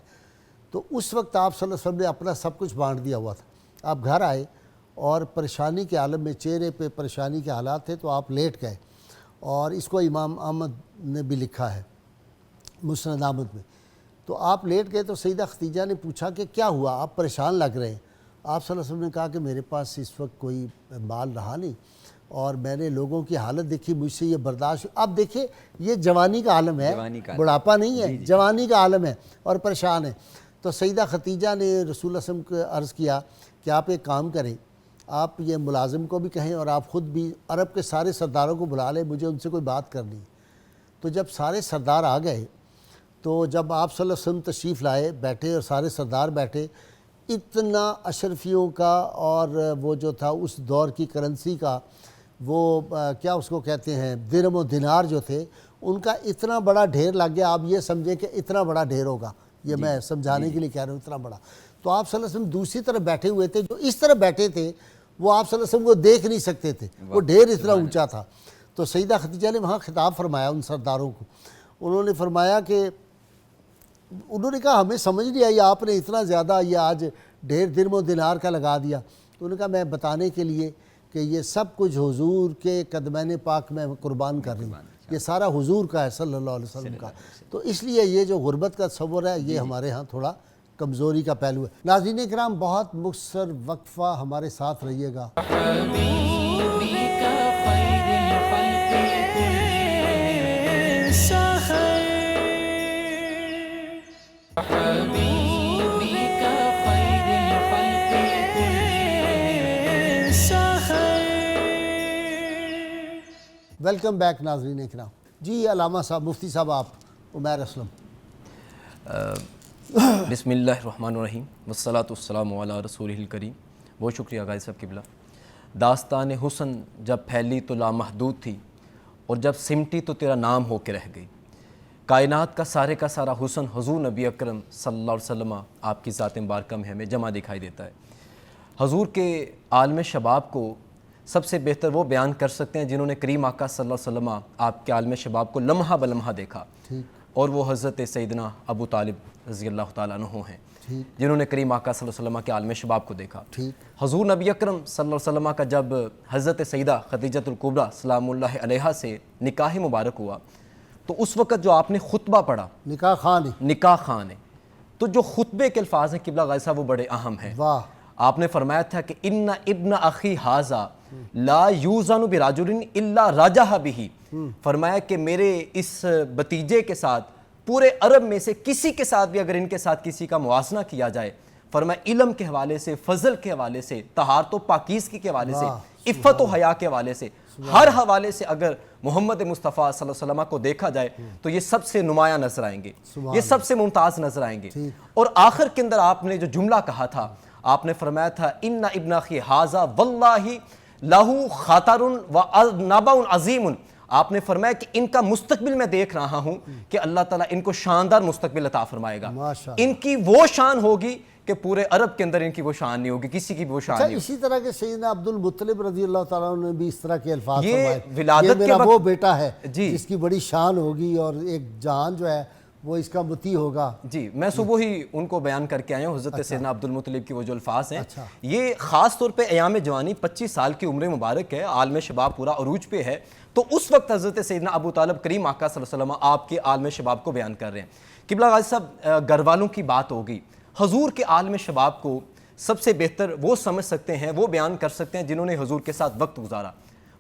تو اس وقت آپ صلی اللہ علیہ وسلم نے اپنا سب کچھ بانٹ دیا ہوا تھا. آپ گھر آئے اور پریشانی کے عالم میں، چہرے پہ پریشانی کے حالات تھے، تو آپ لیٹ گئے. اور اس کو امام احمد نے بھی لکھا ہے مسند احمد میں. تو آپ لیٹ گئے تو سیدہ خدیجہ نے پوچھا کہ کیا ہوا، آپ پریشان لگ رہے ہیں. آپ صلی اللہ علیہ وسلم نے کہا کہ میرے پاس اس وقت کوئی مال رہا نہیں، اور میں نے لوگوں کی حالت دیکھی، مجھ سے یہ برداشت. اب دیکھیں یہ جوانی کا عالم ہے، بڑھاپا نہیں ہے، جوانی کا عالم ہے اور پریشان ہے. تو سیدہ خدیجہ نے رسول اللہ صلی اللہ علیہ وسلم کو عرض کیا کہ آپ ایک کام کریں، آپ یہ ملازم کو بھی کہیں اور آپ خود بھی عرب کے سارے سرداروں کو بلا لیں، مجھے ان سے کوئی بات کرنی. تو جب سارے سردار آ گئے تو جب آپ صلی اللہ علیہ وسلم تشریف لائے، بیٹھے اور سارے سردار بیٹھے، اتنا اشرفیوں کا اور وہ جو تھا اس دور کی کرنسی کا وہ کیا اس کو کہتے ہیں درم و دینار جو تھے، ان کا اتنا بڑا ڈھیر لگ گیا. آپ یہ سمجھیں کہ اتنا بڑا ڈھیر ہوگا، یہ میں سمجھانے کے لیے کہہ رہا ہوں، اتنا بڑا. تو آپ صلی اللہ علیہ وسلم دوسری طرف بیٹھے ہوئے تھے، جو اس طرف بیٹھے تھے وہ آپ صلی اللہ علیہ وسلم کو دیکھ نہیں سکتے تھے، وہ ڈھیر اتنا اونچا تھا. تو سیدہ خدیجہ نے وہاں خطاب فرمایا ان سرداروں کو. انہوں نے فرمایا کہ انہوں نے کہا ہمیں سمجھ نہیں آئی آپ نے اتنا زیادہ یہ آج ڈھیر درم و دینار کا لگا دیا. تو انہوں نے کہا میں بتانے کے لیے کہ یہ سب کچھ حضور کے قدمین پاک میں قربان کر رہی ہوں، یہ سارا حضور کا ہے صلی اللہ علیہ وسلم کا. تو اس لیے یہ جو غربت کا تصور ہے یہ ہمارے ہاں تھوڑا کمزوری کا پہلو ہے. ناظرین کرام بہت مختصر وقفہ ہمارے ساتھ رہیے گا. حبيبك خير الخلق كلهم سخر. ویلکم بیک ناظرین اکرام. جی علامہ صاحب، مفتی صاحب، آپ عمیر اسلم. بسم اللہ الرحمن الرحیم والصلاۃ والسلام علی رسول الکریم. بہت شکریہ غازی صاحب قبلہ. داستان حسن جب پھیلی تو لامحدود تھی، اور جب سمٹی تو تیرا نام ہو کے رہ گئی. کائنات کا سارا حسن حضور نبی اکرم صلی اللہ علیہ وسلم آپ کی ذات مبارکہ میں ہمیں جمع دکھائی دیتا ہے. حضور کے عالم شباب کو سب سے بہتر وہ بیان کر سکتے ہیں جنہوں نے کریم آقا صلی اللہ علیہ وسلم آپ کے عالم شباب کو لمحہ بلمحہ دیکھا، اور وہ حضرت سیدنا ابو طالب رضی اللہ تعالیٰ عنہ ہیں جنہوں نے کریم آقا صلی اللہ علیہ وسلم کے عالم شباب کو دیکھا. حضور نبی اکرم صلی اللہ علیہ وسلم کا جب حضرت سیدہ خدیجۃ الکبریٰ سلام اللہ علیہا سے نکاح مبارک ہوا، تو اس وقت جو آپ نے خطبہ پڑھا، نکاح خان ہے، تو جو خطبے کے الفاظ ہیں قبلہ غازی صاحب وہ بڑے اہم ہیں. واہ. آپ نے فرمایا تھا کہ ان ابن اخی ھذا لا یوزن برجل الا رجح به. فرمایا کہ میرے اس بتیجے کے ساتھ پورے عرب میں سے کسی کے ساتھ بھی اگر ان کے ساتھ کسی کا موازنہ کیا جائے، فرمایا علم کے حوالے سے، فضل کے حوالے سے، طہارت و پاکیزگی کے حوالے سے، عفت و حیا کے حوالے سے، ہر حوالے سے اگر محمد مصطفیٰ صلی اللہ علیہ وسلم کو دیکھا جائے تو یہ سب سے نمایاں نظر آئیں گے، یہ سب سے ممتاز نظر آئیں گے. اور آخر کے اندر آپ نے جو جملہ کہا تھا، آپ نے فرمایا تھا ان ابن اخی ھذا واللہ لہ خطر و نبأ عظیم. آپ نے فرمایا کہ ان کا مستقبل میں دیکھ رہا ہوں کہ اللہ تعالیٰ ان کو شاندار مستقبل عطا فرمائے گا. ان کی وہ شان ہوگی کہ پورے عرب کے اندر ان کی وہ شان نہیں ہوگی، کسی کی بھی وہ شان نہیں ہوگی. اسی طرح کے سیدنا عبد المطلب رضی اللہ تعالیٰ عنہ نے بھی اس طرح کے الفاظ یہ فرمائے، ولادت یہ کے میرا وقت وہ بیٹا ہے جی جس کی بڑی شان ہوگی اور ایک جہان جو ہے وہ اس کا مطیع ہوگا. جی میں صبح ہی ان کو بیان کر کے آیا ہوں. حضرت سیدنا عبد المطلب کی وہ جو الفاظ ہیں، یہ خاص طور پہ ایام جوانی 25 سال کی عمر مبارک ہے، عالم شباب پورا عروج پہ ہے، تو اس وقت حضرت سیدنا ابو طالب کریم آقا صلی اللہ علیہ وسلم آپ کے عالم شباب کو بیان کر رہے ہیں. قبلہ غازی صاحب، گھر والوں کی بات ہوگی، حضور کے عالم شباب کو سب سے بہتر وہ سمجھ سکتے ہیں، وہ بیان کر سکتے ہیں جنہوں نے حضور کے ساتھ وقت گزارا.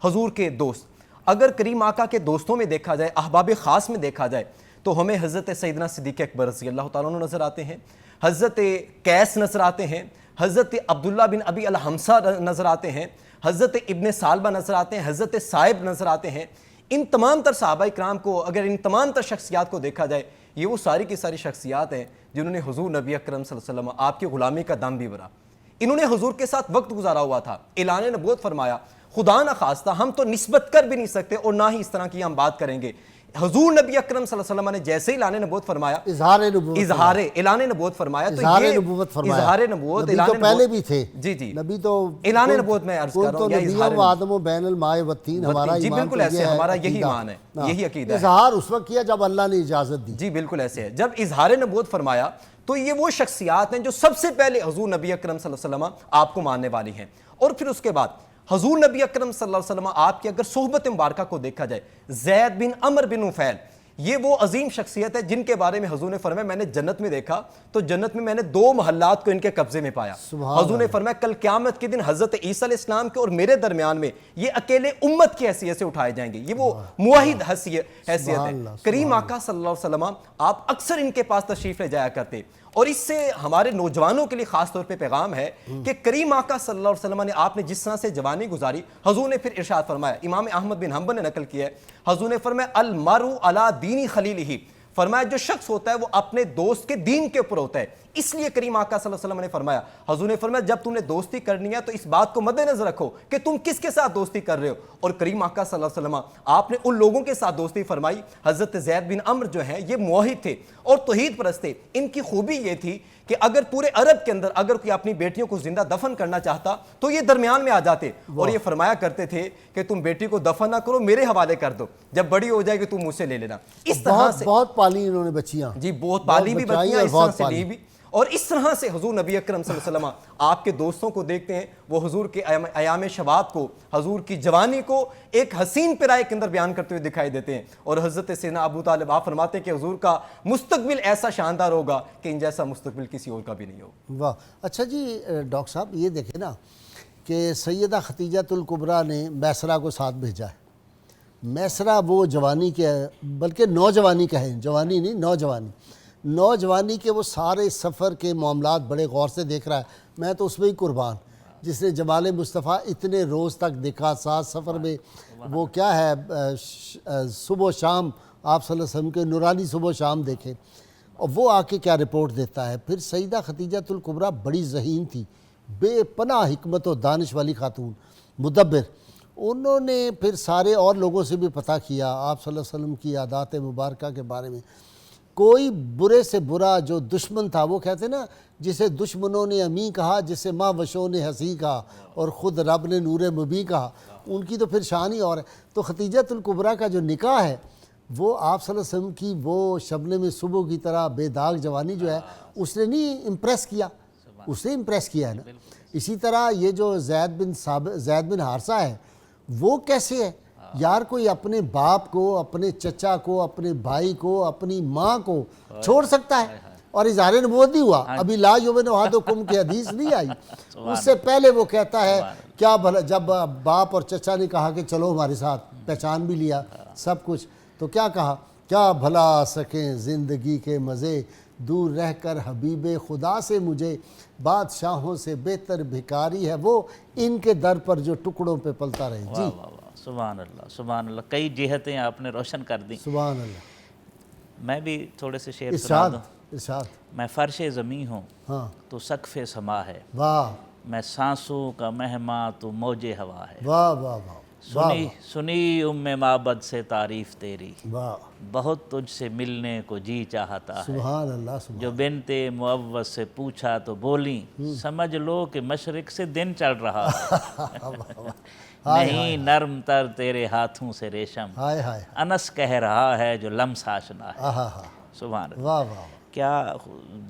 حضور کے دوست، اگر کریم آقا کے دوستوں میں دیکھا جائے، احباب خاص میں دیکھا جائے، تو ہمیں حضرت سیدنا صدیق اکبر رضی اللہ تعالیٰ عنہ نظر آتے ہیں، حضرت قیس نظر آتے ہیں، حضرت عبداللہ بن ابی الحمصہ نظر آتے ہیں، حضرت ابن سالبہ نظر آتے ہیں، حضرت صائب نظر آتے ہیں. ان تمام تر صحابہ اکرام کو، اگر ان تمام تر شخصیات کو دیکھا جائے، یہ وہ ساری کی ساری شخصیات ہیں جنہوں نے حضور نبی اکرم صلی اللہ علیہ وسلم آپ کی غلامی کا دم بھی بھرا. انہوں نے حضور کے ساتھ وقت گزارا ہوا تھا، اعلان نبوت فرمایا. خدا نہ خواستہ ہم تو نسبت کر بھی نہیں سکتے اور نہ ہی اس طرح کی ہم بات کریں گے. حضور نبی اکرم صلی اللہ علیہ وسلم نے جیسے ہی اعلان نبوت فرمایا، اعلان نبوت فرمایا، تو یہ اظہار نبوت، نبی تو پہلے بھی تھے. جی جی نبی تو اعلان نبوت میں عرض کر رہا ہوں، نبی و آدم و بین الماء والطین. ہمارا جی ایمان بالکل ایسے، ہمارا یہی ایمان ہے، یہی عقیدہ ہے. اظہار اس وقت کیا جب اللہ نے اجازت دی. جی بالکل ایسے ہے. جب اظہار نبوت فرمایا تو یہ وہ شخصیات ہیں جو سب سے پہلے حضور نبی اکرم صلی اللہ علیہ وسلم آپ کو ماننے والی ہیں. اور پھر اس کے بعد حضور نبی اکرم صلی اللہ علیہ وسلم آپ کی اگر صحبت مبارکہ کو دیکھا جائے، زید بن عمر بن نفیل، یہ وہ عظیم شخصیت ہے جن کے بارے میں حضور نے فرمایا میں نے جنت میں دیکھا تو جنت میں نے 2 محلات کو ان کے قبضے میں پایا. حضور نے فرمایا کل قیامت کے دن حضرت عیسیٰ علیہ السلام کے اور میرے درمیان میں یہ اکیلے امت کی حیثیت سے اٹھائے جائیں گے. یہ وہ موحد حیثیت ہے. کریم آقا صلی اللہ علیہ وسلم آپ اکثر ان کے پاس تشریف لے جایا کرتے، اور اس سے ہمارے نوجوانوں کے لیے خاص طور پہ پیغام ہے کہ کریم آقا صلی اللہ علیہ وسلم نے آپ نے جس طرح سے جوانی گزاری، حضور نے پھر ارشاد فرمایا، امام احمد بن حنبل نے نقل کیا ہے، حضور نے فرمایا المرء علی دین خلیلہ، فرمایا جو شخص ہوتا ہے وہ اپنے دوست کے دین کے اوپر ہوتا ہے. اس لیے کریم آقا صلی اللہ علیہ وسلم نے فرمایا، حضور نے فرمایا جب تم نے دوستی کرنی ہے تو اس بات کو مد نظر رکھو کہ تم کس کے ساتھ دوستی کر رہے ہو. اور کریم آقا صلی اللہ علیہ وسلم آپ نے ان لوگوں کے ساتھ دوستی فرمائی. حضرت زید بن عمر جو ہیں یہ موحد تھے اور توحید پرست تھے. ان کی خوبی یہ تھی کہ اگر پورے عرب کے اندر اگر کوئی اپنی بیٹیوں کو زندہ دفن کرنا چاہتا تو یہ درمیان میں آ جاتے اور یہ فرمایا کرتے تھے کہ تم بیٹی کو دفن نہ کرو، میرے حوالے کر دو، جب بڑی ہو جائے گی تم مجھ سے لے لینا. اس طرح سے بہت پالی انہوں نے بچیاں، جی بہت پالی بھی بچیاں، اس طرح سے لی بھی. اور اس طرح سے حضور نبی اکرم صلی اللہ علیہ وسلم آپ کے دوستوں کو دیکھتے ہیں، وہ حضور کے ایام شباب کو، حضور کی جوانی کو ایک حسین پیرائے کے اندر بیان کرتے ہوئے دکھائی دیتے ہیں. اور حضرت سیدنا ابو طالب آپ فرماتے ہیں کہ حضور کا مستقبل ایسا شاندار ہوگا کہ ان جیسا مستقبل کسی اور کا بھی نہیں ہوگا. واہ. اچھا جی ڈاکٹر صاحب یہ دیکھیں نا کہ سیدہ خدیجۃ الکبریٰ نے میسرہ کو ساتھ بھیجا ہے. میسرہ وہ جوانی کے بلکہ نوجوانی کا ہے، جوانی نہیں نوجوانی. نوجوانی کے وہ سارے سفر کے معاملات بڑے غور سے دیکھ رہا ہے. میں تو اس میں ہی قربان, جس نے جمال مصطفیٰ اتنے روز تک دیکھا, 7 سفر میں وہ کیا ہے صبح و شام آپ صلی اللہ علیہ وسلم کے نورانی صبح و شام دیکھے, اور وہ آ کے کیا رپورٹ دیتا ہے. پھر سیدہ خدیجۃ الکبریٰ بڑی ذہین تھی, بے پناہ حکمت و دانش والی خاتون, مدبر. انہوں نے پھر سارے اور لوگوں سے بھی پتہ کیا آپ صلی اللہ علیہ وسلم کی عادات مبارکہ کے بارے میں. کوئی برے سے برا جو دشمن تھا, وہ کہتے نا جسے دشمنوں نے امی کہا, جسے ماں وشوں نے ہنسی کہا, اور خود رب نے نور مبیں کہا, ان کی تو پھر شان ہی اور ہے. تو خدیجۃ الکبریٰ کا جو نکاح ہے وہ آپ صلی اللہ علیہ وسلم کی وہ شبنم صبح کی طرح بے داغ جوانی جو ہے اس نے نہیں امپریس کیا, اس نے امپریس کیا ہے نا. اسی طرح یہ جو زید بن حارثہ ہے وہ کیسے ہے یار, کوئی اپنے باپ کو, اپنے چچا کو, اپنے بھائی کو, اپنی ماں کو چھوڑ سکتا ہے اور اظہار نبوت نہیں ہوا؟ ابھی لا یؤمن احدکم کی حدیث نہیں آئی, اس سے پہلے وہ کہتا ہے کیا بھلا, جب باپ اور چچا نے کہا کہ چلو ہمارے ساتھ, پہچان بھی لیا سب کچھ, تو کیا کہا, کیا بھلا سکیں زندگی کے مزے, دور رہ کر حبیب خدا سے مجھے, بادشاہوں سے بہتر بھکاری ہے وہ, ان کے در پر جو ٹکڑوں پہ پلتا رہے. جی سبحان اللہ, سبحان اللہ, کئی جہتیں آپ نے روشن کر دیں. سبحان اللہ. میں بھی تھوڑے سے شعر سنا ارشاد دوں. ارشاد. میں فرش زمیں ہوں ہاں تو سقف سما ہے, واہ میں سانسوں کا مہماں تو موج ہوا ہے, واہ واہ واہ سنی ام معبد سے تعریف تیری, واہ, بہت تجھ سے ملنے کو جی چاہتا ہے, سبحان اللہ سبحان. جو بنت معوض سے پوچھا تو بولی, سمجھ لو کہ مشرق سے دن چل رہا ہے, نہیں نرم تر تیرے ہاتھوں سے ریشم, ہائے ہائے, انس کہہ رہا ہے جو لمس آشنا ہے. آہا ہا, سبحان اللہ, واہ واہ. کیا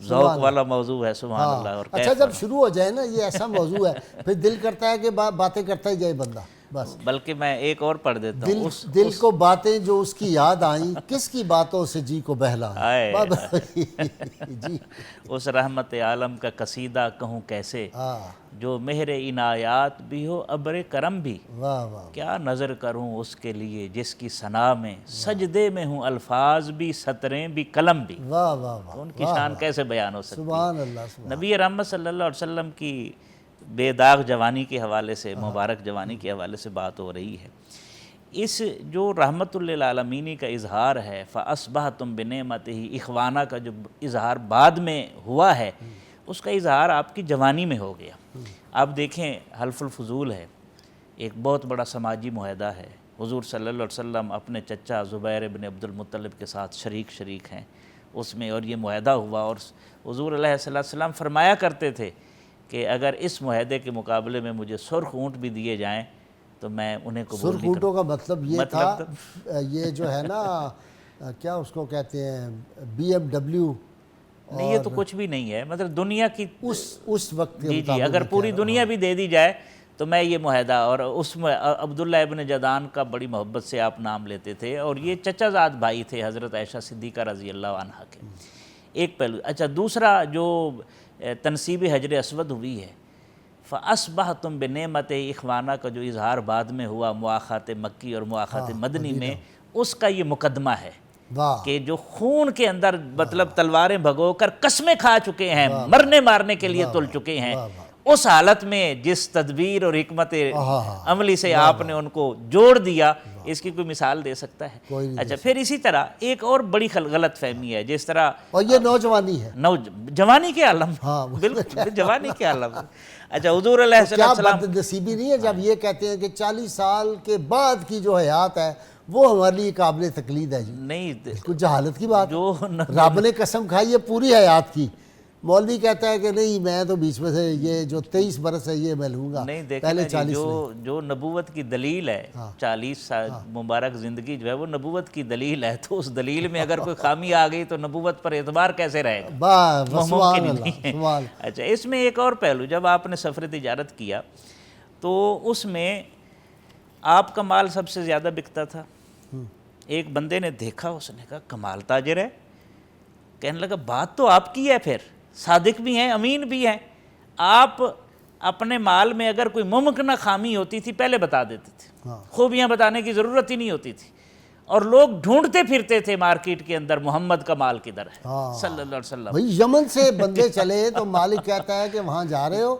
ذوق والا موضوع ہے. سبحان اللہ. اور اچھا جب شروع ہو جائے نا یہ ایسا موضوع ہے پھر دل کرتا ہے کہ باتیں کرتا ہی جائے بندہ بس. بلکہ میں ایک اور پڑھ دیتا ہوں. دل کو باتیں جو اس کی یاد آئیں, کس کی باتوں سے جی کو بہلا. جی اس رحمت عالم کا قصیدہ کہوں کیسے, جو مہر عنایات بھی ہو ابر کرم بھی, واہ واہ, کیا نظر کروں اس کے لیے جس کی ثنا میں سجدے میں ہوں الفاظ بھی, سطریں بھی, قلم بھی. واہ واہ واہ, ان کی شان کیسے بیان ہو سکتی ہے. سبحان اللہ سبحان. نبی رحمت صلی اللہ علیہ وسلم کی بے داغ جوانی کے حوالے سے, مبارک جوانی کے حوالے سے بات ہو رہی ہے. اس جو رحمت للعالمین کا اظہار ہے, فَأَصْبَحْتُمْ بِنِعْمَتِهِ اخوانہ کا جو اظہار بعد میں ہوا ہے, اس کا اظہار آپ کی جوانی میں ہو گیا. آپ دیکھیں حلف الفضول ہے, ایک بہت بڑا سماجی معاہدہ ہے. حضور صلی اللہ علیہ وسلم اپنے چچا زبیر بن عبد المطلب کے ساتھ شریک ہیں اس میں, اور یہ معاہدہ ہوا, اور حضور علیہ السلام فرمایا کرتے تھے کہ اگر اس معاہدے کے مقابلے میں مجھے سرخ اونٹ بھی دیے جائیں تو میں انہیں قبول سرخ نہیں اونٹوں کا مطلب یہ تھا, یہ جو ہے نا کیا اس کو کہتے ہیں, BMW. نہیں یہ تو کچھ بھی نہیں ہے, مطلب دنیا کی اس وقت کے جی اگر پوری دنیا بھی دے دی جائے تو میں یہ معاہدہ, اور اس میں عبداللہ ابن جدان کا بڑی محبت سے آپ نام لیتے تھے, اور یہ چچا زاد بھائی تھے حضرت عائشہ صدیقہ رضی اللہ عنہا کے. ایک پہلو. اچھا دوسرا جو تنصیب حجر اسود ہوئی ہے, فَأَصْبَحْتُمْ بِنِعْمَتِهِ اخوانہ کا جو اظہار بعد میں ہوا مواخات مکی اور مواخات مدنی میں, اس کا یہ مقدمہ ہے کہ جو خون کے اندر مطلب تلواریں بھگو کر قسمیں کھا چکے ہیں, مرنے مارنے کے لیے تل چکے ہیں, اس حالت میں جس تدبیر اور حکمت عملی سے آپ نے ان کو جوڑ دیا, اس کی کوئی مثال دے سکتا ہے. اچھا پھر اسی طرح ایک اور بڑی غلط فہمی ہے, جس طرح, اور یہ نوجوانی ہے, جوانی کے عالم, بالکل جوانی کے عالم. اچھا حضور علیہ السلام کیا بد نصیبی نہیں ہے جب یہ کہتے ہیں کہ 40 سال کے بعد کی جو حیات ہے وہ ہمارے لیے قابل تقلید ہے. جی نہیں, کچھ جہالت کی بات, جو رب نے قسم کھائی ہے پوری حیات کی. مولوی کہتا ہے کہ نہیں میں تو بیچ میں سے یہ جو 23 برس ہے یہ میں لوں گا, نہیں پہلے دیکھیں 40 جو نبوت کی دلیل ہے, 40 سال مبارک زندگی جو ہے وہ نبوت کی دلیل ہے, تو اس دلیل میں اگر کوئی خامی آ گئی تو نبوت پر اعتبار کیسے رہے گا؟ ممکن ہی نہیں ہے. اچھا اس میں ایک اور پہلو, جب آپ نے سفر تجارت کیا تو اس میں آپ کا مال سب سے زیادہ بکتا تھا. ایک بندے نے دیکھا, اس نے کہا کمال تاجر ہے. کہنے لگا بات تو آپ کی ہے, پھر صادق بھی ہیں, امین بھی ہیں, آپ اپنے مال میں اگر کوئی ممکنہ خامی ہوتی تھی پہلے بتا دیتے تھے, خوبیاں بتانے کی ضرورت ہی نہیں ہوتی تھی. اور لوگ ڈھونڈتے پھرتے تھے مارکیٹ کے اندر محمد کا مال کدھر ہے صلی اللہ علیہ وسلم. بھائی یمن سے بندے چلے تو مالک کہتا ہے کہ وہاں جا رہے ہو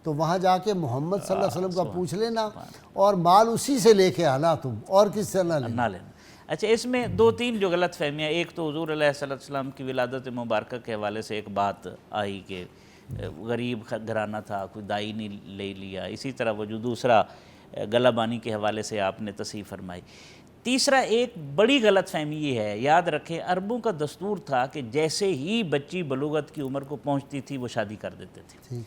تو وہاں جا کے محمد صلی اللہ علیہ وسلم کا پوچھ لینا اور مال اسی سے لے کے آنا، تم اور کس سے نہ لینا. اچھا اس میں دو تین جو غلط فہمیاں، ایک تو حضور علیہ السلام کی ولادت مبارکہ کے حوالے سے ایک بات آئی کہ غریب گھرانہ تھا، کوئی دائی نہیں لے لیا. اسی طرح وہ جو دوسرا گلہ بانی کے حوالے سے آپ نے تصحیح فرمائی. تیسرا ایک بڑی غلط فہمی یہ ہے، یاد رکھیں عربوں کا دستور تھا کہ جیسے ہی بچی بلوغت کی عمر کو پہنچتی تھی وہ شادی کر دیتے تھے.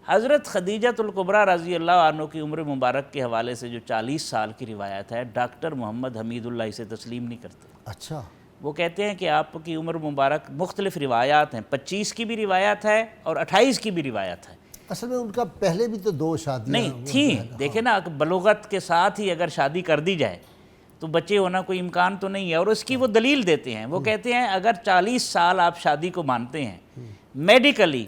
حضرت خدیجۃ الکبریٰ رضی اللہ عنہ کی عمر مبارک کے حوالے سے جو 40 سال کی روایت ہے، ڈاکٹر محمد حمید اللہ اسے تسلیم نہیں کرتے. اچھا، وہ کہتے ہیں کہ آپ کی عمر مبارک مختلف روایات ہیں، 25 کی بھی روایت ہے اور 28 کی بھی روایت ہے. اصل میں ان کا پہلے بھی تو 2 شادیاں نہیں تھیں، دیکھیں نا بلوغت کے ساتھ ہی اگر شادی کر دی جائے تو بچے ہونا کوئی امکان تو نہیں ہے. اور اس کی وہ دلیل دیتے ہیں، وہ کہتے ہیں اگر 40 سال آپ شادی کو مانتے ہیں میڈیکلی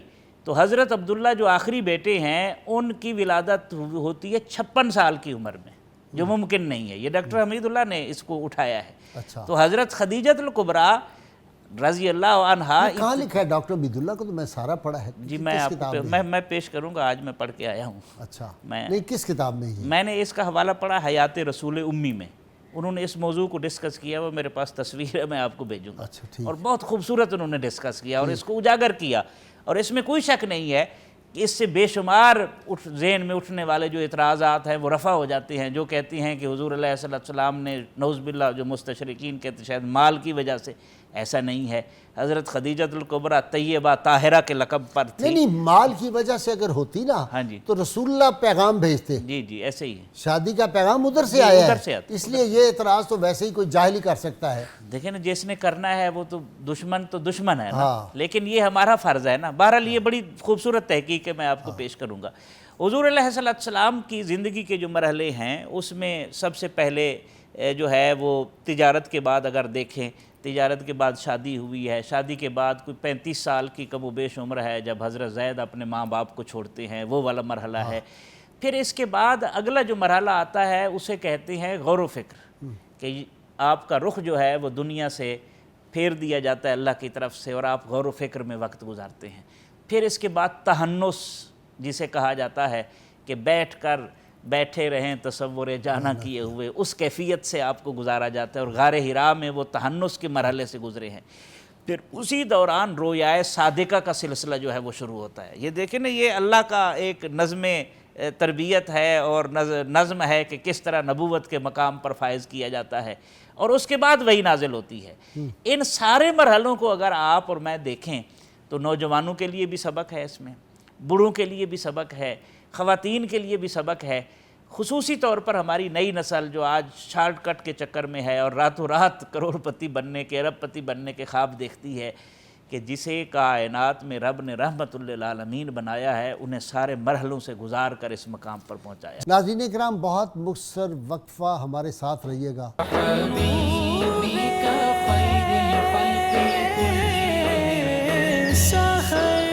تو حضرت عبداللہ جو آخری بیٹے ہیں ان کی ولادت ہوتی ہے 56 سال کی عمر میں، جو ممکن نہیں ہے. یہ ڈاکٹر حمید اللہ نے اس کو اٹھایا ہے. اچھا، تو حضرت خدیجۃ الکبریٰ رضی اللہ عنہا، کہاں لکھا ہے ڈاکٹر عبید اللہ کو؟ تو میں سارا پڑھا ہے. جی میں آپ کو میں پیش کروں گا، آج میں پڑھ کے آیا ہوں. اچھا، میں نہیں کس کتاب میں یہ؟ میں نے اس کا حوالہ پڑھا حیات رسول امی میں، انہوں نے اس موضوع کو ڈسکس کیا، وہ میرے پاس تصویر ہے میں آپ کو بھیجوں گا. اچھا ٹھیک. اور بہت خوبصورت انہوں نے ڈسکس کیا اور اس کو اجاگر کیا. اور اس میں کوئی شک نہیں ہے کہ اس سے بے شمار ذہن میں اٹھنے والے جو اعتراضات ہیں وہ رفع ہو جاتے ہیں، جو کہتی ہیں کہ حضور علیہ السلام نے نعوذ باللہ جو مستشرقین کہتے شاید مال کی وجہ سے. ایسا نہیں ہے. حضرت خدیجۃ الکبریٰ طیبہ طاہرہ کے لقب پر تھی. نہیں مال کی وجہ سے اگر ہوتی نا ہاں جی تو رسول اللہ پیغام بھیجتے. جی ایسے ہی ہے. شادی کا پیغام ادھر سے آیا ادھر سے ہے، آتا. اس لیے یہ اعتراض تو ویسے ہی کوئی جاہل ہی کر سکتا ہے. دیکھیں نا جس نے کرنا ہے وہ تو دشمن ہے نا. ہاں. لیکن یہ ہمارا فرض ہے نا. بہرحال یہ بڑی خوبصورت تحقیق ہے، میں آپ کو پیش کروں گا. حضور علیہ السلام کی زندگی کے جو مرحلے ہیں اس میں سب سے پہلے جو ہے وہ تجارت کے بعد اگر دیکھیں، تجارت کے بعد شادی ہوئی ہے. شادی کے بعد کوئی 35 سال کی کم و بیش عمر ہے جب حضرت زید اپنے ماں باپ کو چھوڑتے ہیں، وہ والا مرحلہ ہے. پھر اس کے بعد اگلا جو مرحلہ آتا ہے اسے کہتے ہیں غور و فکر، کہ آپ کا رخ جو ہے وہ دنیا سے پھیر دیا جاتا ہے اللہ کی طرف سے اور آپ غور و فکر میں وقت گزارتے ہیں. پھر اس کے بعد تہنس جسے کہا جاتا ہے کہ بیٹھے رہیں تصور جانا کیے ہوئے، اس کیفیت سے آپ کو گزارا جاتا ہے. اور غار حرا میں وہ تہنس کے مرحلے سے گزرے ہیں. پھر اسی دوران رویائے صادقہ کا سلسلہ جو ہے وہ شروع ہوتا ہے. یہ دیکھیں نا یہ اللہ کا ایک نظم تربیت ہے اور نظم ہے کہ کس طرح نبوت کے مقام پر فائز کیا جاتا ہے اور اس کے بعد وہی نازل ہوتی ہے. ان سارے مرحلوں کو اگر آپ اور میں دیکھیں تو نوجوانوں کے لیے بھی سبق ہے، اس میں بوڑھوں کے لیے بھی سبق ہے، خواتین کے لیے بھی سبق ہے. خصوصی طور پر ہماری نئی نسل جو آج شارٹ کٹ کے چکر میں ہے اور راتوں رات کروڑ پتی بننے کے، ارب پتی بننے کے خواب دیکھتی ہے، کہ جسے کائنات میں رب نے رحمت للعالمین بنایا ہے انہیں سارے مرحلوں سے گزار کر اس مقام پر پہنچایا. ناظرین کرام بہت مختصر وقفہ ہمارے ساتھ رہیے گا. حبيبك خير الخلق كلهم سخير